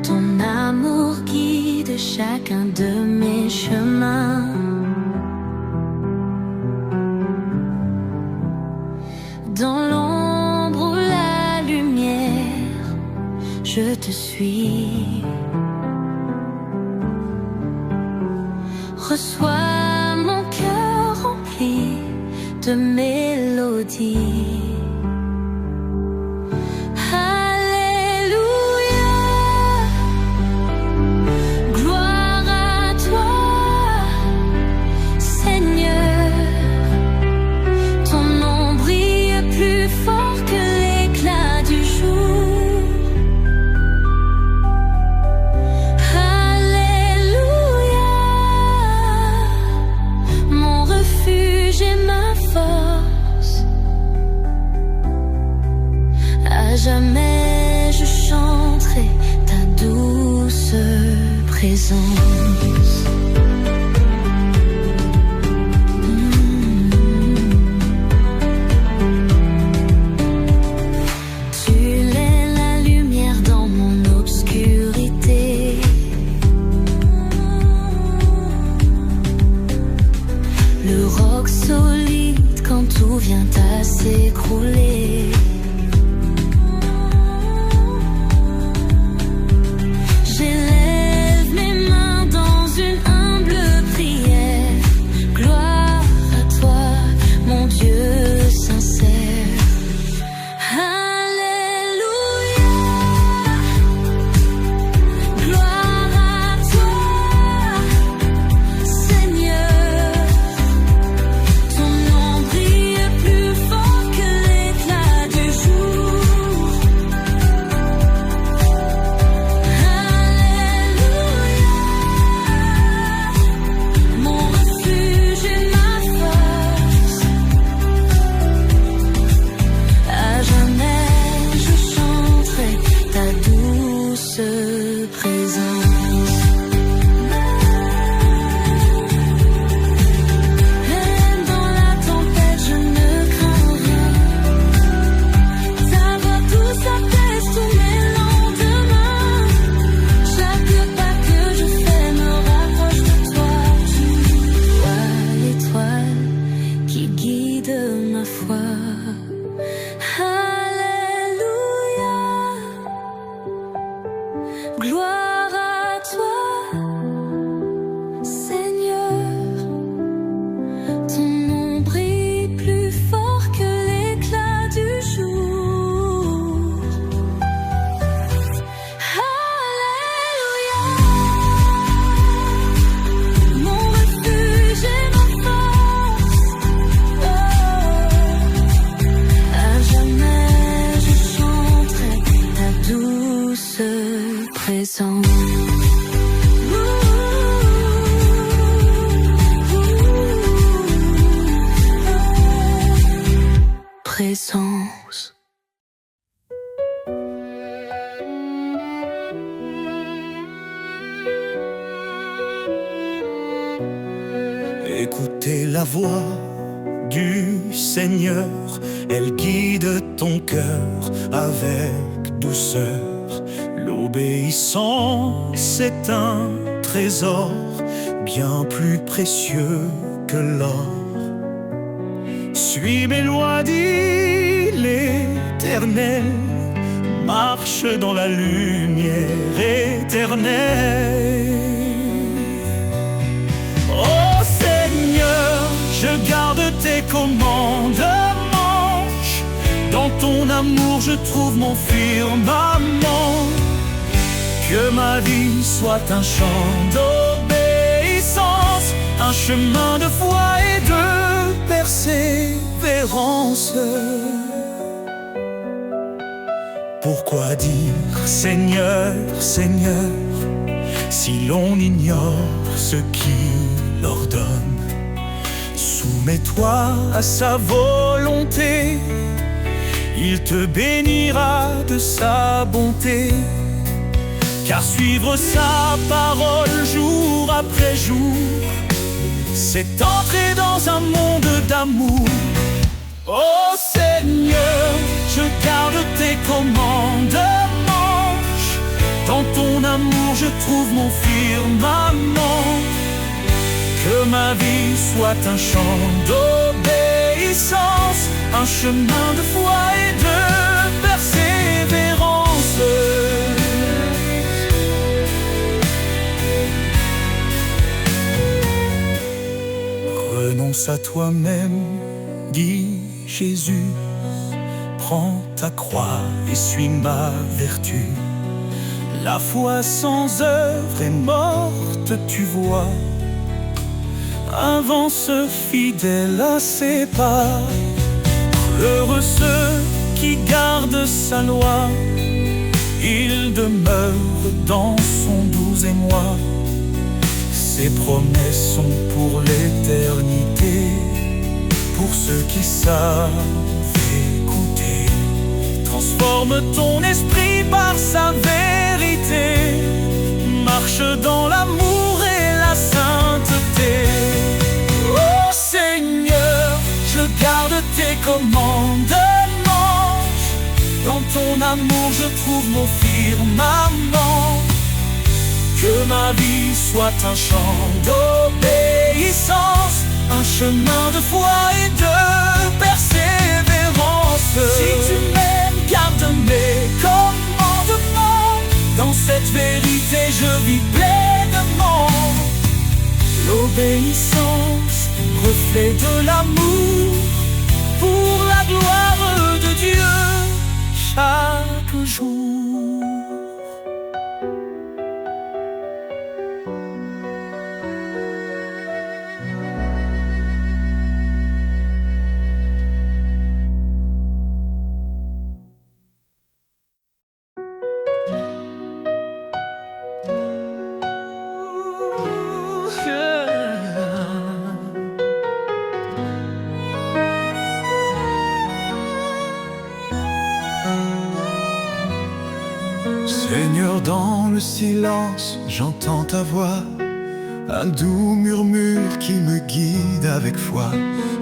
ton amour guide chacun de mes chemins. Dans l'ombre ou la lumière, je te suis. Reçois mon cœur rempli de mélodies. Jamais je chanterai ta douce présence. Tu es la lumière dans mon obscurité. Le roc solide quand tout vient à s'écrouler. Gloire à toi, Seigneur, ton nom brille plus fort que l'éclat du jour. Alléluia, mon refuge et ma force. Oh, à jamais je chanterai ta douce présence. Présence. Écoutez la voix du Seigneur, elle guide ton cœur avec douceur. L'obéissance c'est un trésor bien plus précieux que l'or. Suis mes lois, dit l'Éternel, marche dans la lumière éternelle. Oh Seigneur, je garde tes commandements. Dans ton amour je trouve mon firmament. Que ma vie soit un chant d'obéissance, un chemin de foi et de persévérance. Pourquoi dire Seigneur, Seigneur, si l'on ignore ce qu'il ordonne? Soumets-toi à sa volonté, il te bénira de sa bonté. Car suivre sa parole jour après jour, c'est entrer dans un monde d'amour. bêtissant, je trouve mon firmament. Que ma vie soit un chant d'obéissance, un chemin de foi et de persévérance. Renonce à toi-même, dis Jésus, prends ta croix et suis ma vertu. La foi sans œuvre est morte, tu vois. Avance fidèle à ses pas. Heureux ceux qui gardent sa loi, il demeure dans son doux émoi. Ses promesses sont pour l'éternité, pour ceux qui savent écouter. Transforme ton esprit par sa vérité, marche dans l'amour et la sainteté. Oh Seigneur, je garde tes commandements. Dans ton amour je trouve mon firmament. Que ma vie soit un chant d'obéissance, un chemin de foi et de persévérance. Si tu m'aimes, garde mes commandements. Dans cette vérité je vis pleinement. L'obéissance, reflet de l'amour, pour la gloire de Dieu chaque jour. Seigneur, dans le silence, j'entends ta voix, un doux murmure qui me guide avec foi.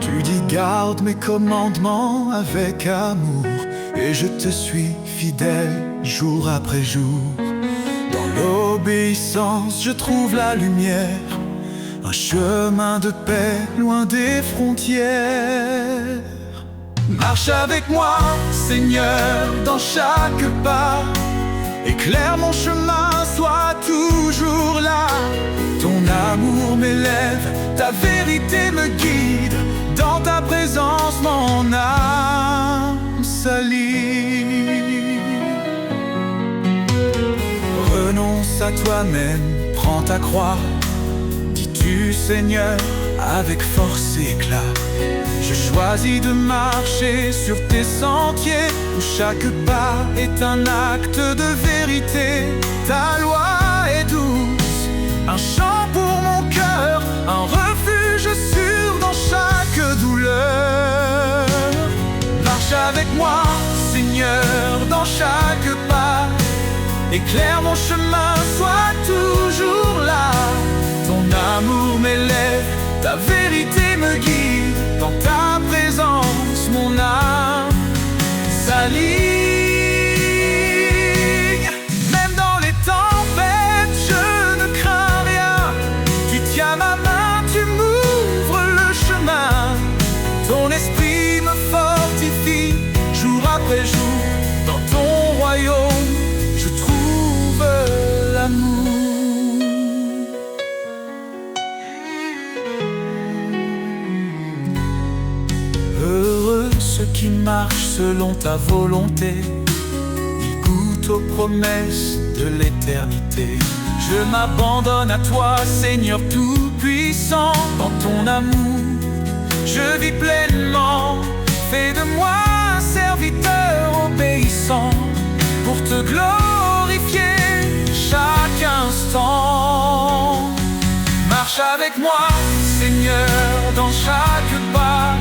Tu dis garde mes commandements avec amour, et je te suis fidèle jour après jour. Dans l'obéissance, je trouve la lumière, un chemin de paix loin des frontières. Marche avec moi, Seigneur, dans chaque pas. Éclaire mon chemin, sois toujours là. Ton amour m'élève, ta vérité me guide. Dans ta présence, mon âme s'allie. Renonce à toi-même, prends ta croix. Dis-tu, Seigneur, avec force et éclat. Je choisis de marcher sur tes sentiers, où chaque pas est un acte de vérité. Ta loi est douce, un chant pour mon cœur, un refuge sûr dans chaque douleur. Marche avec moi, Seigneur, dans chaque pas. Éclaire mon chemin, sois toujours là. Ton amour m'élève, ta vérité me guide. Dans ta présence, mon âme s'aligne. Même dans les tempêtes, je ne crains rien. Tu tiens ma main, tu m'ouvres le chemin. Ton esprit me fortifie jour après jour. Dans ton royaume, je trouve l'amour. Heureux ceux qui marchent selon ta volonté, ils goûtent aux promesses de l'éternité. Je m'abandonne à toi, Seigneur tout-puissant. Dans ton amour, je vis pleinement. Fais de moi un serviteur obéissant, pour te glorifier chaque instant. Marche avec moi, Seigneur, dans chaque pas.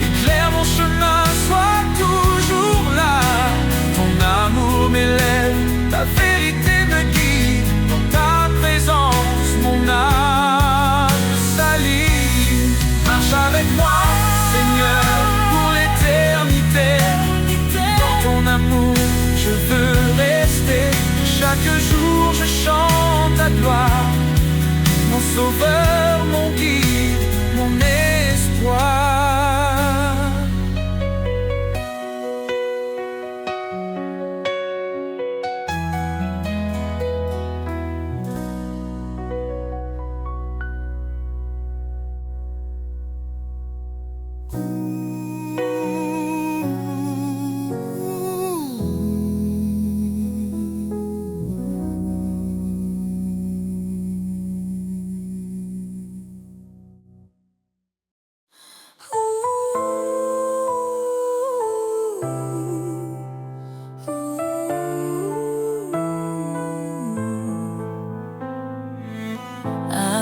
Éclaire mon chemin, sois toujours là. Ton amour m'élève, ta vérité me guide. Dans ta présence, mon âme s'allie. Marche avec moi, Seigneur, pour l'éternité. Dans ton amour, je veux rester. Chaque jour, je chante sauveur, mon guide, mon espoir.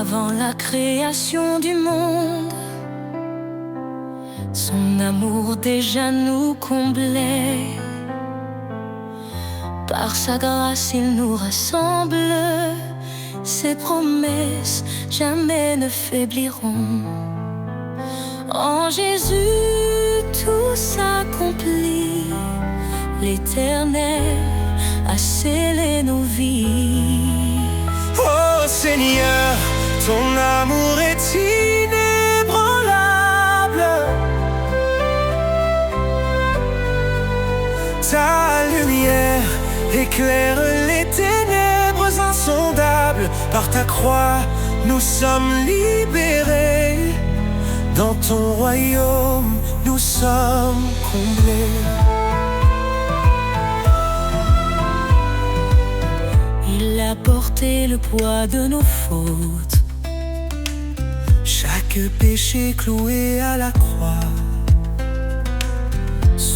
Avant la création du monde, son amour déjà nous comblait. Par sa grâce il nous rassemble, ses promesses jamais ne faibliront. En Jésus tout s'accomplit, l'Éternel a scellé nos vies. Oh Seigneur, ton amour est inébranlable. Ta lumière éclaire les ténèbres insondables. Par ta croix, nous sommes libérés. Dans ton royaume, nous sommes comblés. Il a porté le poids de nos fautes, Chaque péché cloué à la croix.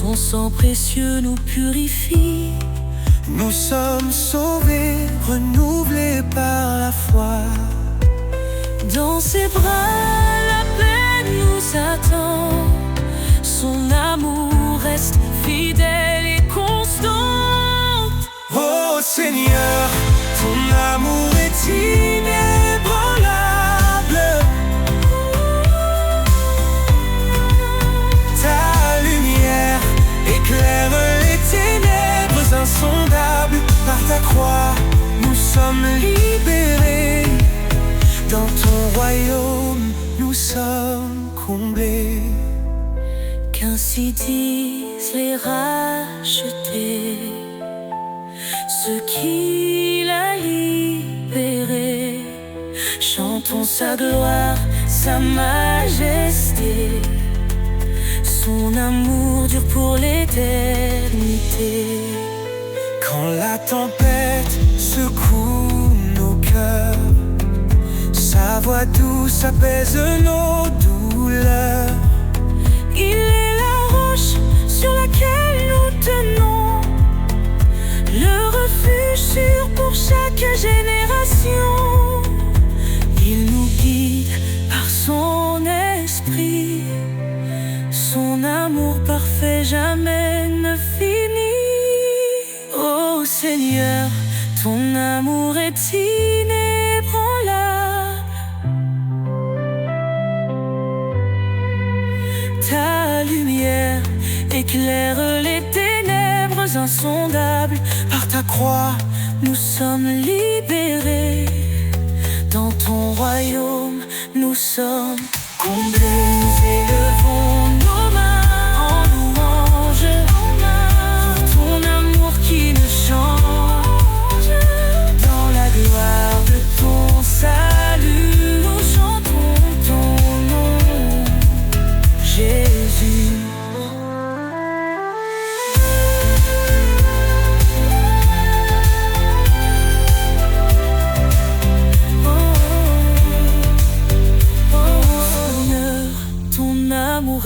son sang précieux nous purifie. Nous sommes sauvés, renouvelés par la foi. Dans ses bras, la paix nous attend. Son amour reste fidèle et constant. Oh Seigneur, ton amour est inébranlable. Ta lumière éclaire les ténèbres insondables. Par ta croix, nous sommes libérés. Dans ton royaume, nous sommes comblés. Qu'ainsi disent les rachetés, ceux qu'il a libérés. Chantons sa gloire, sa majesté. Son amour dure pour l'éternité. Quand la tempête secoue nos cœurs, sa voix douce apaise nos douleurs. Il est la roche sur laquelle nous tenons, le refuge sûr pour chaque génération. Il nous guide par son esprit, son amour parfait jamais ne finit. Oh Seigneur, ton amour est inébranlable. Ta lumière éclaire les ténèbres insondables. Par ta croix, Nous sommes libérés. Dans ton royaume, nous sommes comblés. Nous élevons nos mains en louange pour ton amour qui ne change. Dans la gloire de ton salut, nous chantons ton nom, Jésus.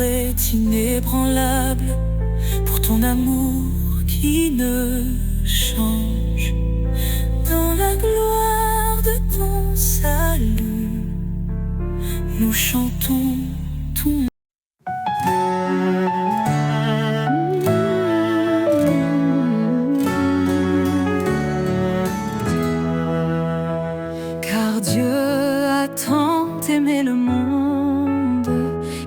Est inébranlable pour ton amour qui ne change. Dans la gloire de ton salut, nous chantons ton car Dieu a tant aimé le monde,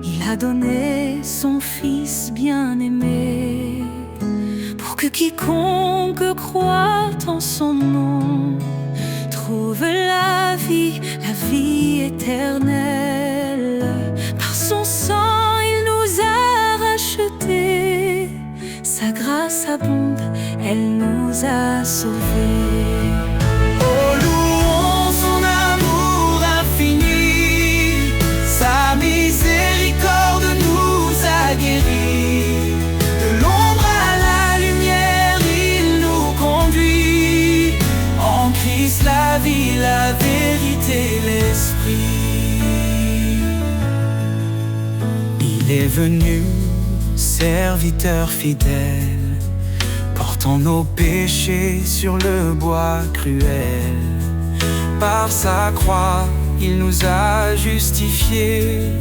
il a donné son Fils bien-aimé, pour que quiconque croit en son nom trouve la vie éternelle. Par son sang, il nous a rachetés. Sa grâce abonde, elle nous a sauvés. Oh, louons son amour infini, sa miséricorde nous a guéris. De l'ombre à la lumière, il nous conduit. En Christ la vie, la vérité, l'esprit. Il est venu, serviteur fidèle, portant nos péchés sur le bois cruel. Par sa croix, il nous a justifiés.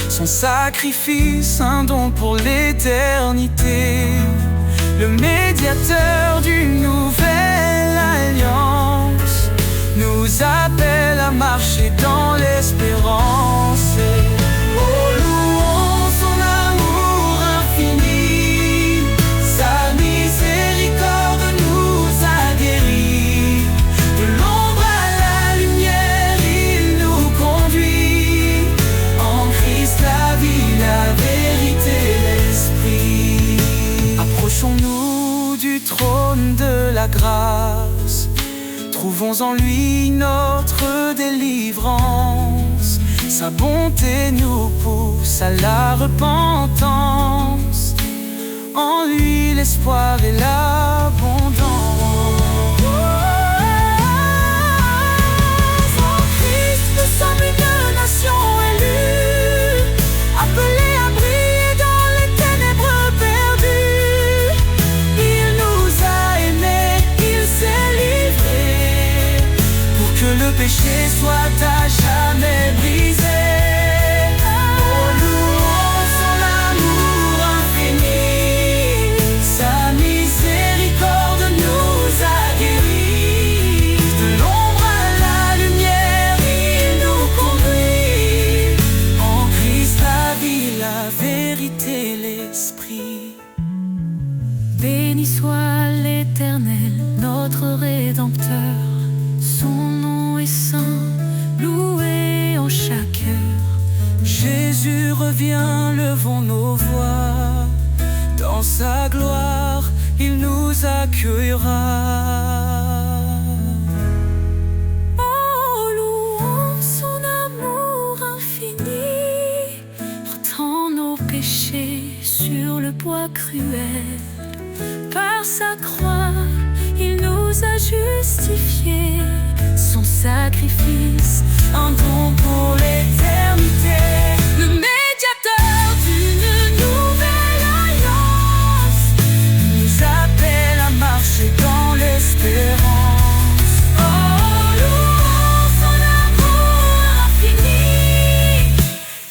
Son sacrifice, un don pour l'éternité. Le médiateur d'une nouvelle alliance nous appelle à marcher dans l'espérance. Oh, louons son amour infini, sa miséricorde nous a guéris. De l'ombre à la lumière, il nous conduit. En Christ la vie, la vérité, l'esprit. Approchons-nous du trône de la grâce, trouvons en lui notre délivrance. Sa bonté nous pousse à la repentance. En lui l'espoir et l'abondance. En Christ nous sommes une nation élue, appelée à briller dans les ténèbres perdues. Il nous a aimés, il s'est livré pour que le péché soit à jamais brisé. Oh, louons son amour infini, sa miséricorde nous a guéris. De l'ombre à la lumière, il nous conduit. En Christ la vie, la vérité, l'esprit. Béni soit l'Éternel, notre Rédempteur. Son nom est saint, loué en chaque heure. Jésus revient, levons nos voix. Dans sa gloire, il nous accueillera. Oh, louons son amour infini, portant nos péchés sur le bois cruel. Par sa croix, il nous a justifiés. Son sacrifice, un don pour l'éternité. Le médiateur d'une nouvelle alliance nous appelle à marcher dans l'espérance. Oh, louons son amour infini,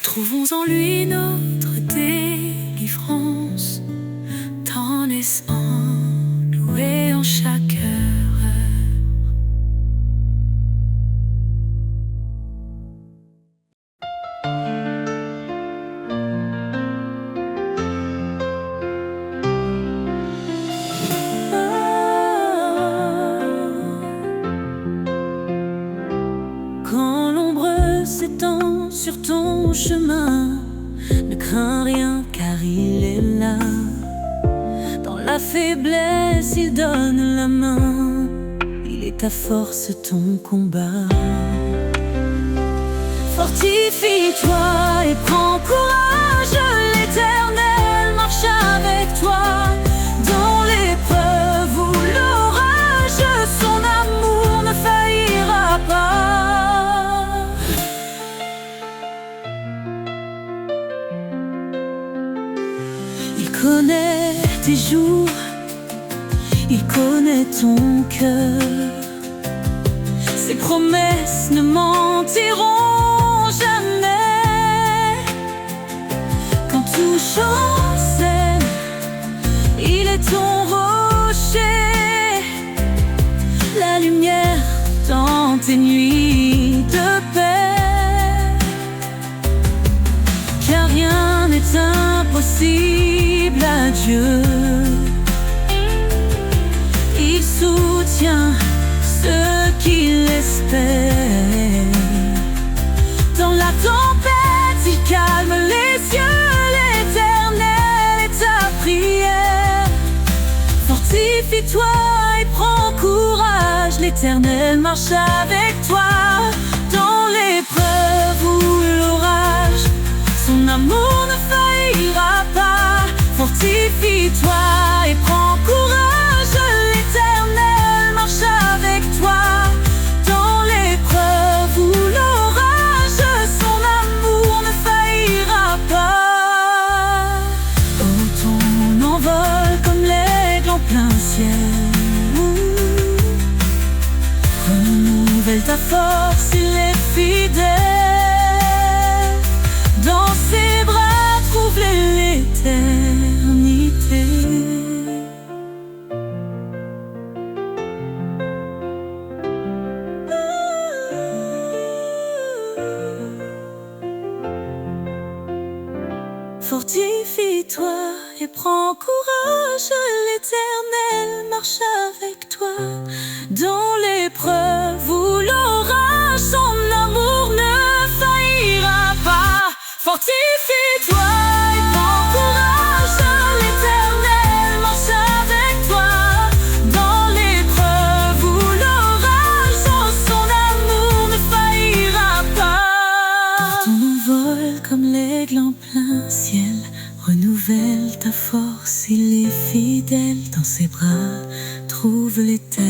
trouvons en lui notre délivrance. Tant naissant, loué en chaque heure. Quand l'ombre s'étend sur ton chemin, ne crains rien car il est là. Dans la faiblesse, il donne la main. Il est ta force, ton combat. Fortifie-toi et prends courage. L'Éternel marche avec toi. Dans l'épreuve ou l'orage, son amour ne faillira pas. Il connaît tes jours, il connaît ton cœur. Ses promesses ne mentiront jamais. Quand tout chancelle, il est ton rocher. La lumière dans tes nuits de paix. Car rien n'est impossible à Dieu. Il soutient ceux qui l'espèrent. Fortifie-toi et prends courage, l'Éternel marche avec toi. Dans l'épreuve ou l'orage, son amour ne faillira pas. Fortifie-toi et prends courage, l'Éternel marche avec toi. Dans l'épreuve ou l'orage, son amour ne faillira pas. Oh, ton envol comme l'aigle en plein ciel, renouvelle ta force, il est fidèle. Dans ses bras trouve l'éternité. Fortifie-toi et prends courage, l'Éternel marche avec toi. Dans l'épreuve ou l'orage, son amour ne faillira pas. Fortifie-toi et prends courage, l'Éternel marche avec toi. Dans l'épreuve ou l'orage, son amour ne faillira pas. Ton envol comme l'aigle en plein ciel, renouvelle ta force, il est fidèle. Dans ses bras trouve l'éternité.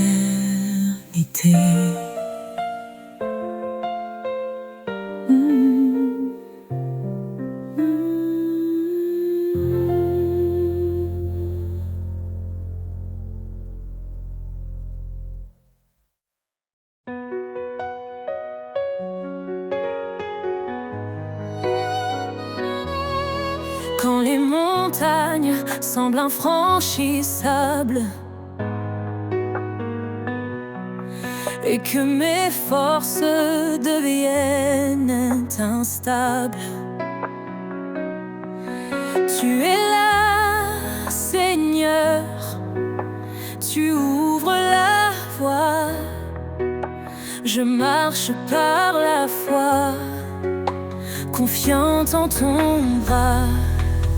Quand les montagnes semblent infranchissables et que mes forces deviennent instables, tu es là, Seigneur, tu ouvres la voie. Je marche par la foi, confiante en ton bras.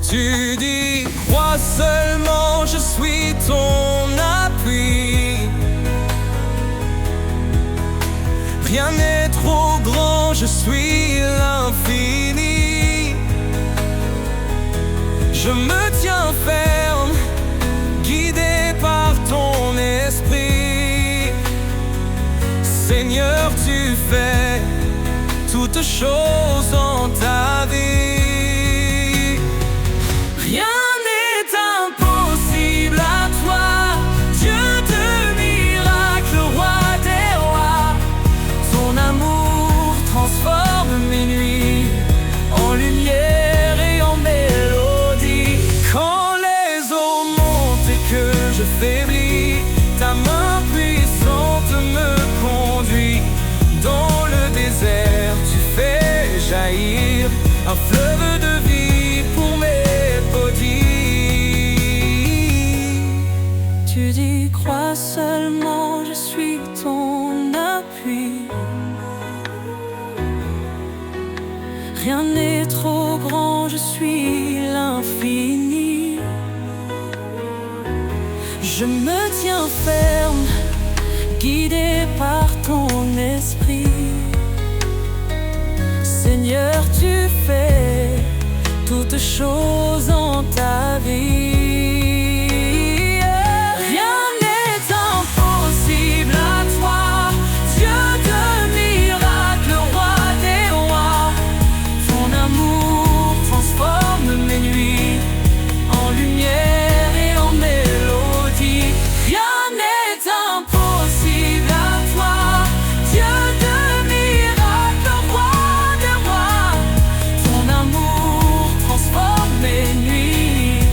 Tu dis, crois seulement, je suis ton appui. Rien n'est trop grand, je suis l'infini. Je me tiens ferme, guidé par ton esprit. Seigneur, tu fais toutes choses en ta vie. Rien n'est impossible à toi, Dieu de miracles, roi des rois. Ton amour transforme mes nuits en lumière et en mélodie. Quand les eaux montent et que je faiblis, ta main puissante me conduit. Dans le désert, tu fais jaillir un fleuve de vie pour mes petits. Tu dis, crois seulement, je suis ton appui. Rien n'est trop grand, je suis l'infini. Je me tiens ferme, guidé par ton esprit. Seigneur, tu fais toutes choses en ta vie. Rien n'est impossible à toi, Dieu de miracles, roi des rois. Ton amour transforme mes nuits en lumière et en mélodie. Rien n'est impossible à toi, Dieu de miracles, roi des rois. Ton amour transforme mes nuits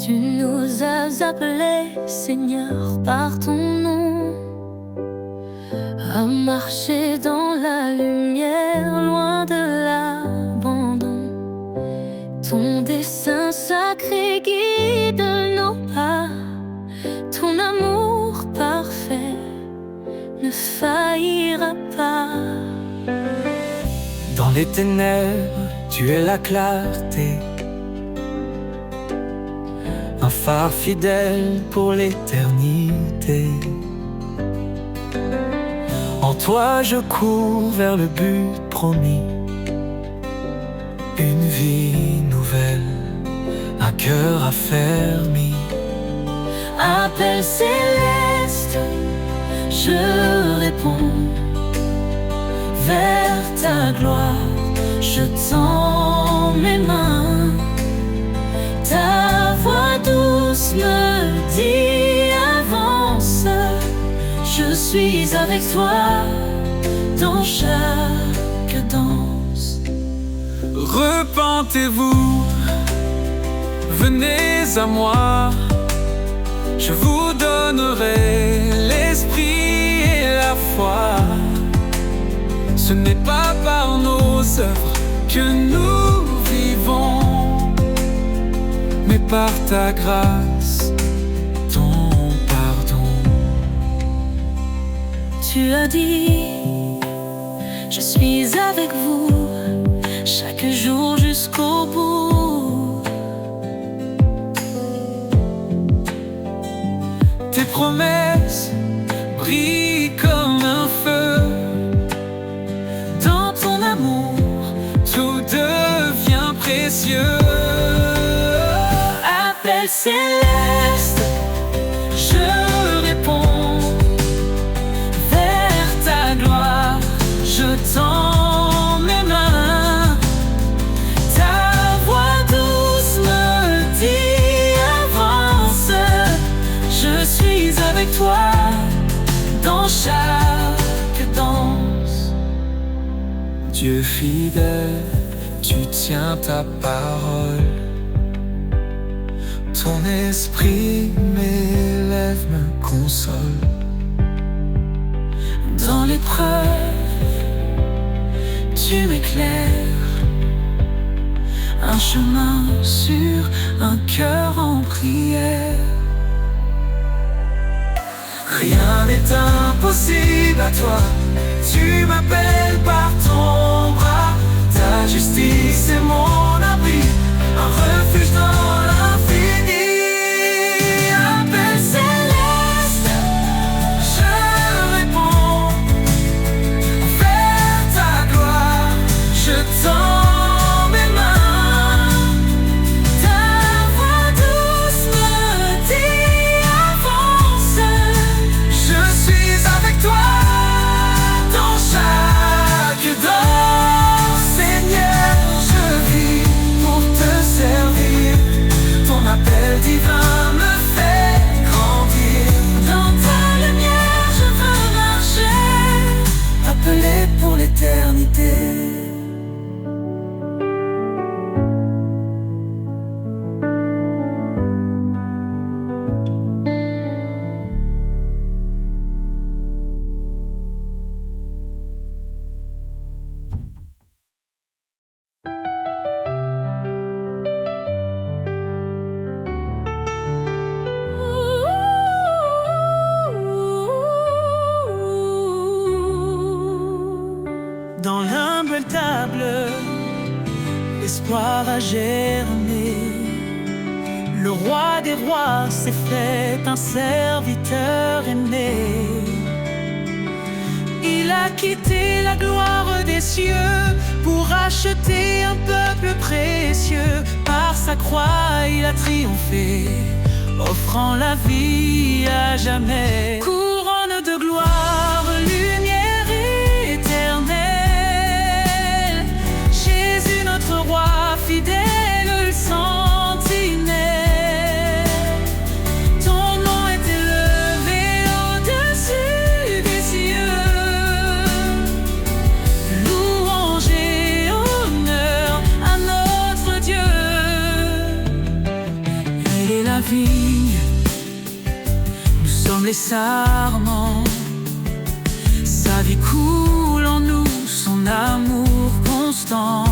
Tu nous as appelés, Seigneur, par ton nom, à marcher dans la lumière, loin de l'abandon. Ton dessein sacré guide nos pas, ton amour parfait ne faillira pas. Dans les ténèbres, tu es la clarté, un phare fidèle pour l'éternité. En toi je cours vers le but promis, une vie nouvelle, un cœur affermi. Appel céleste, je réponds. Vers ta gloire, je tends mes mains. Ta voix douce me dit avance. Je suis avec toi dans chaque danse. Repentez-vous, venez à moi, je vous donnerai l'esprit et la foi. Ce n'est pas par nos œuvres que nous vivons, mais par ta grâce, ton pardon. Tu as dit, je suis avec vous chaque jour jusqu'au bout. Tes promesses brillent comme un feu. Dans ton amour, Tout devient précieux. appel céleste, je réponds. Vers ta gloire, je tends mes mains. Ta voix douce me dit avance. Je suis avec toi dans chaque danse. Dieu fidèle, tu tiens ta parole. Ton esprit m'élève, me console. Dans l'épreuve, tu m'éclaires. Un chemin sûr, un cœur en prière. Rien n'est impossible à toi. Tu m'appelles par ton bras. Ta justice est mon abri, un refuge dans l'infini. Appel céleste, je réponds. Vers ta gloire, je tends mes mains. Ta voix douce me dit avance. Je suis avec toi dans chaque danse. Seigneur, je vis pour te servir. Ton appel divin me fait grandir. Dans ta lumière, je veux marcher, Appelé pour l'éternité. Dans l'humble table, l'espoir a germé. Le roi des rois s'est fait un serviteur aimé. Il a quitté la gloire des cieux pour acheter un peuple précieux. Par sa croix, il a triomphé, offrant la vie à jamais. Couronne de gloire, lumière éternelle. Jésus notre roi fidèle, le sentinelle. Ton nom est élevé au-dessus des cieux. Louange et honneur à notre Dieu. Il est la sarment. Sa vie coule en nous, son amour constant.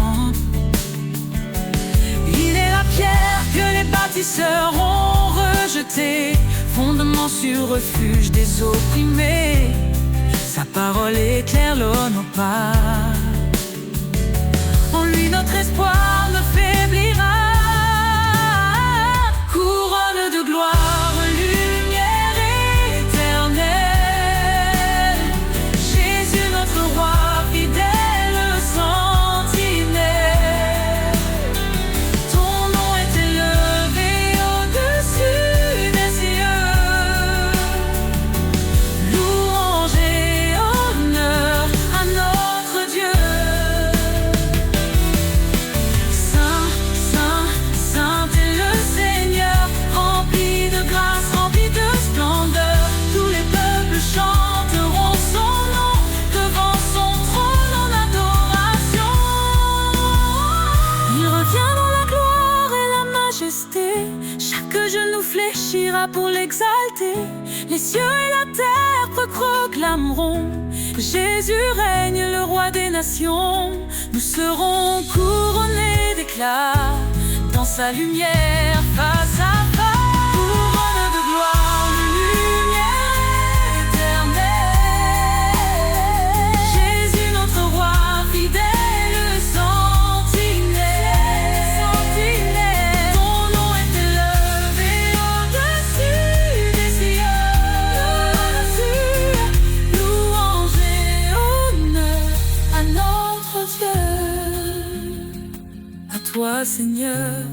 Il est la pierre que les bâtisseurs ont rejetée, fondement sur refuge des opprimés. Sa parole éclaire nos pas. En lui notre espoir ne faiblira. Couronne de gloire, lumière éternelle. Jésus notre roi, fidèle sentinelle. Ton nom est élevé au-dessus des cieux. Louange et honneur à notre Dieu. Saint, saint, saint est le Seigneur, rempli de grâce, rempli de splendeur. Tous les peuples chanteront son nom devant son trône en adoration. Il revient dans la gloire et la majesté. Chaque genou fléchira pour l'exalter. Les cieux et la terre proclameront: Jésus règne, le roi des nations. Nous serons couronnés d'éclat dans sa lumière face à face. Couronne de gloire, lumière éternelle. Jésus notre roi, fidèle sentinelle. Ton nom est élevé au-dessus des cieux. Louange et honneur à notre Dieu. À toi, Seigneur,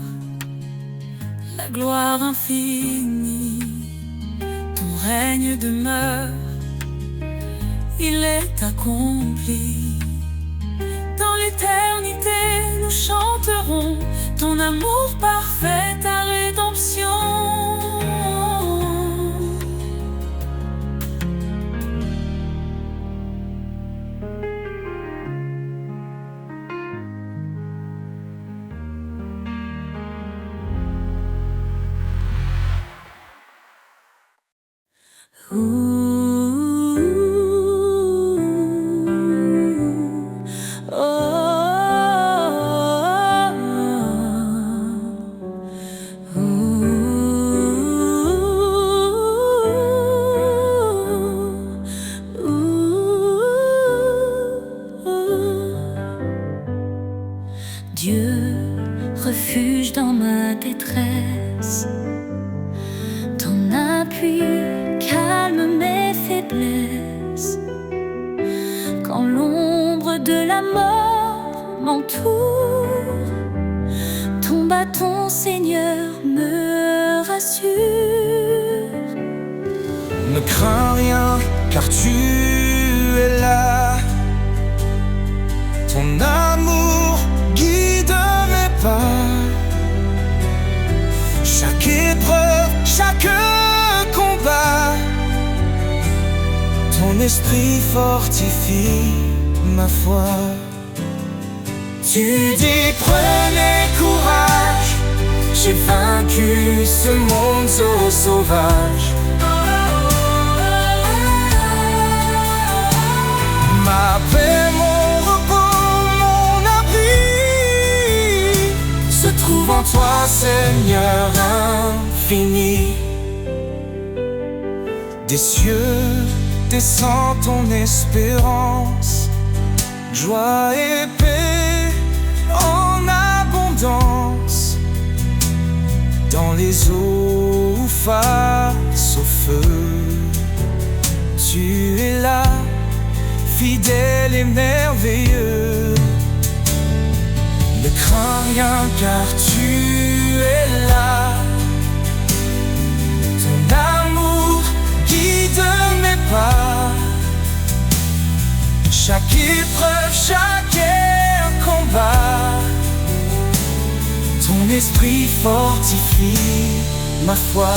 la gloire infinie. Ton règne demeure, il est accompli. Dans l'éternité, nous chanterons ton amour parfait, ta rédemption. Dieu, refuge dans ma détresse, ton appui calme mes faiblesses. Quand l'ombre de la mort m'entoure, ton bâton, Seigneur, me rassure. Ne crains rien, car tu es là. Ton amour guide mes pas. Chaque épreuve, chaque combat, ton esprit fortifie ma foi. Tu dis prenez courage, j'ai vaincu ce monde sauvage. Ma paix, mon repos, mon abri se trouve en toi, Seigneur infini. Des cieux descend ton espérance, joie et paix en abondance. Dans les eaux face au feu, tu es là, fidèle et merveilleux. Ne crains rien car tu es là. Ton amour guide mes pas. Chaque épreuve, chaque combat, ton esprit fortifie ma foi.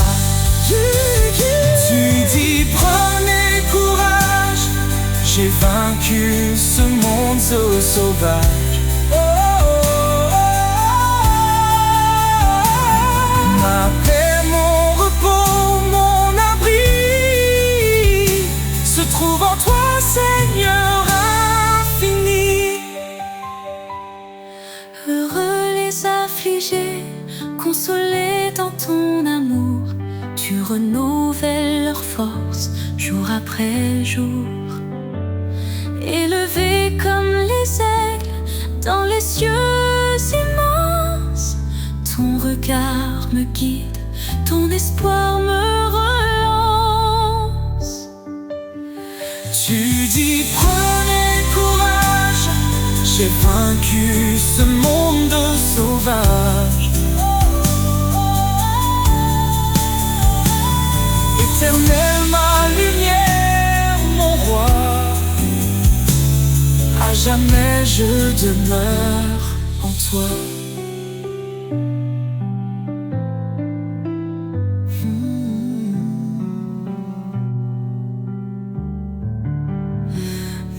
Tu dis prenez courage, j'ai vaincu ce monde sauvage. Ma paix, mon repos, mon abri après jour. Élevé comme les aigles dans les cieux immenses, ton regard me guide, ton espoir me relance. Tu dis prenez courage, j'ai vaincu ce monde sauvage. Éternel, ma lumière, mon roi, à jamais je demeure en toi.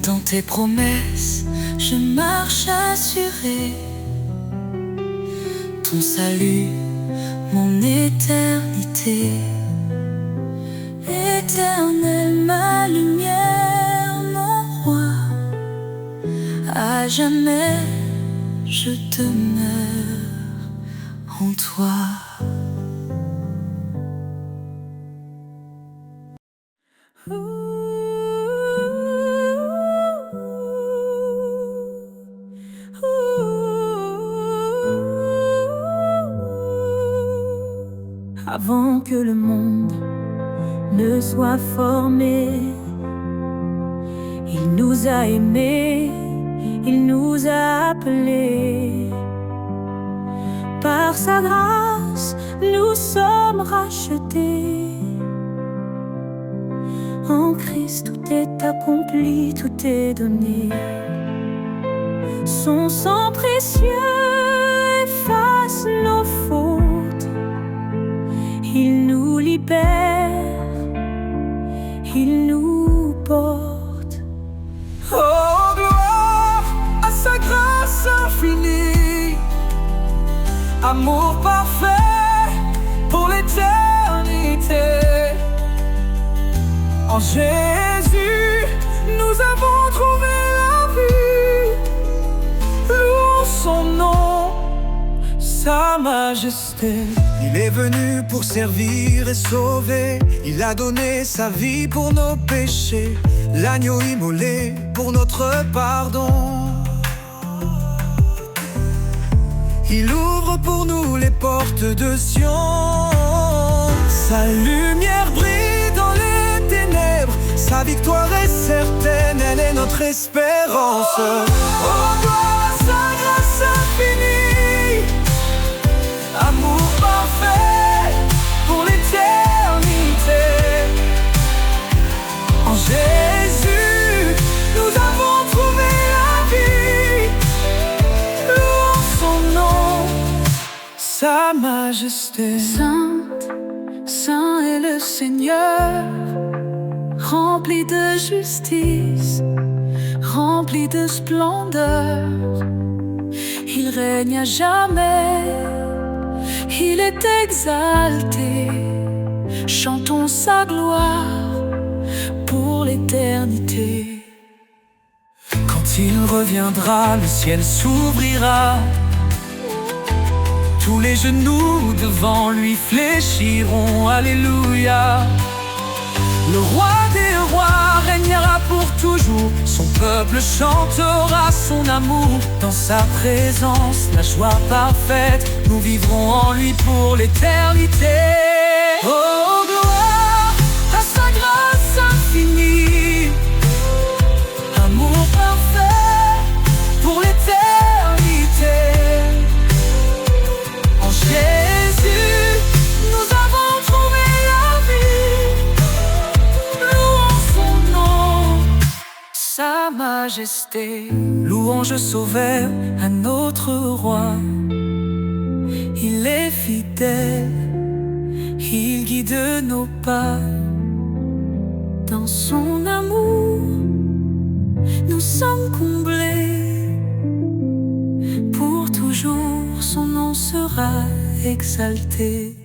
Dans tes promesses, je marche assuré. Ton salut, mon éternité. Éternel, ma lumière, mon roi, à jamais je demeure en toi. Avant que le monde ne soit formé, il nous a aimés, il nous a appelés. Par sa grâce, nous sommes rachetés. En Christ, tout est accompli, tout est donné. Son sang précieux efface nos fautes. Il nous libère, il nous porte. Oh, gloire à sa grâce infinie, amour parfait pour l'éternité. En Jésus, nous avons trouvé la vie. Louons son nom, sa majesté. Il est venu pour servir et sauver. Il a donné sa vie pour nos péchés. L'agneau immolé pour notre pardon. Il ouvre pour nous les portes de Sion. Sa lumière brille dans les ténèbres. Sa victoire est certaine, elle est notre espérance. Oh, gloire à sa grâce infinie, amour parfait pour l'éternité. En Jésus, nous avons trouvé la vie. Louons son nom, sa majesté. Sainte, saint est le Seigneur, rempli de justice, rempli de splendeur. Il règne à jamais, il est exalté. Chantons sa gloire pour l'éternité. Quand il reviendra, le ciel s'ouvrira. Tous les genoux devant lui fléchiront. Alléluia. Le roi des rois régnera pour toujours. Son peuple chantera son amour. Dans sa présence, la joie parfaite, nous vivrons en lui pour l'éternité. Oh, gloire à sa grâce infinie, amour parfait pour l'éternité. En Jésus, nous avons trouvé la vie. Louons son nom, sa majesté. Louange sauveur à notre roi. Il est fidèle, il guide nos pas. Dans son amour, nous sommes comblés. Pour toujours, son nom sera exalté.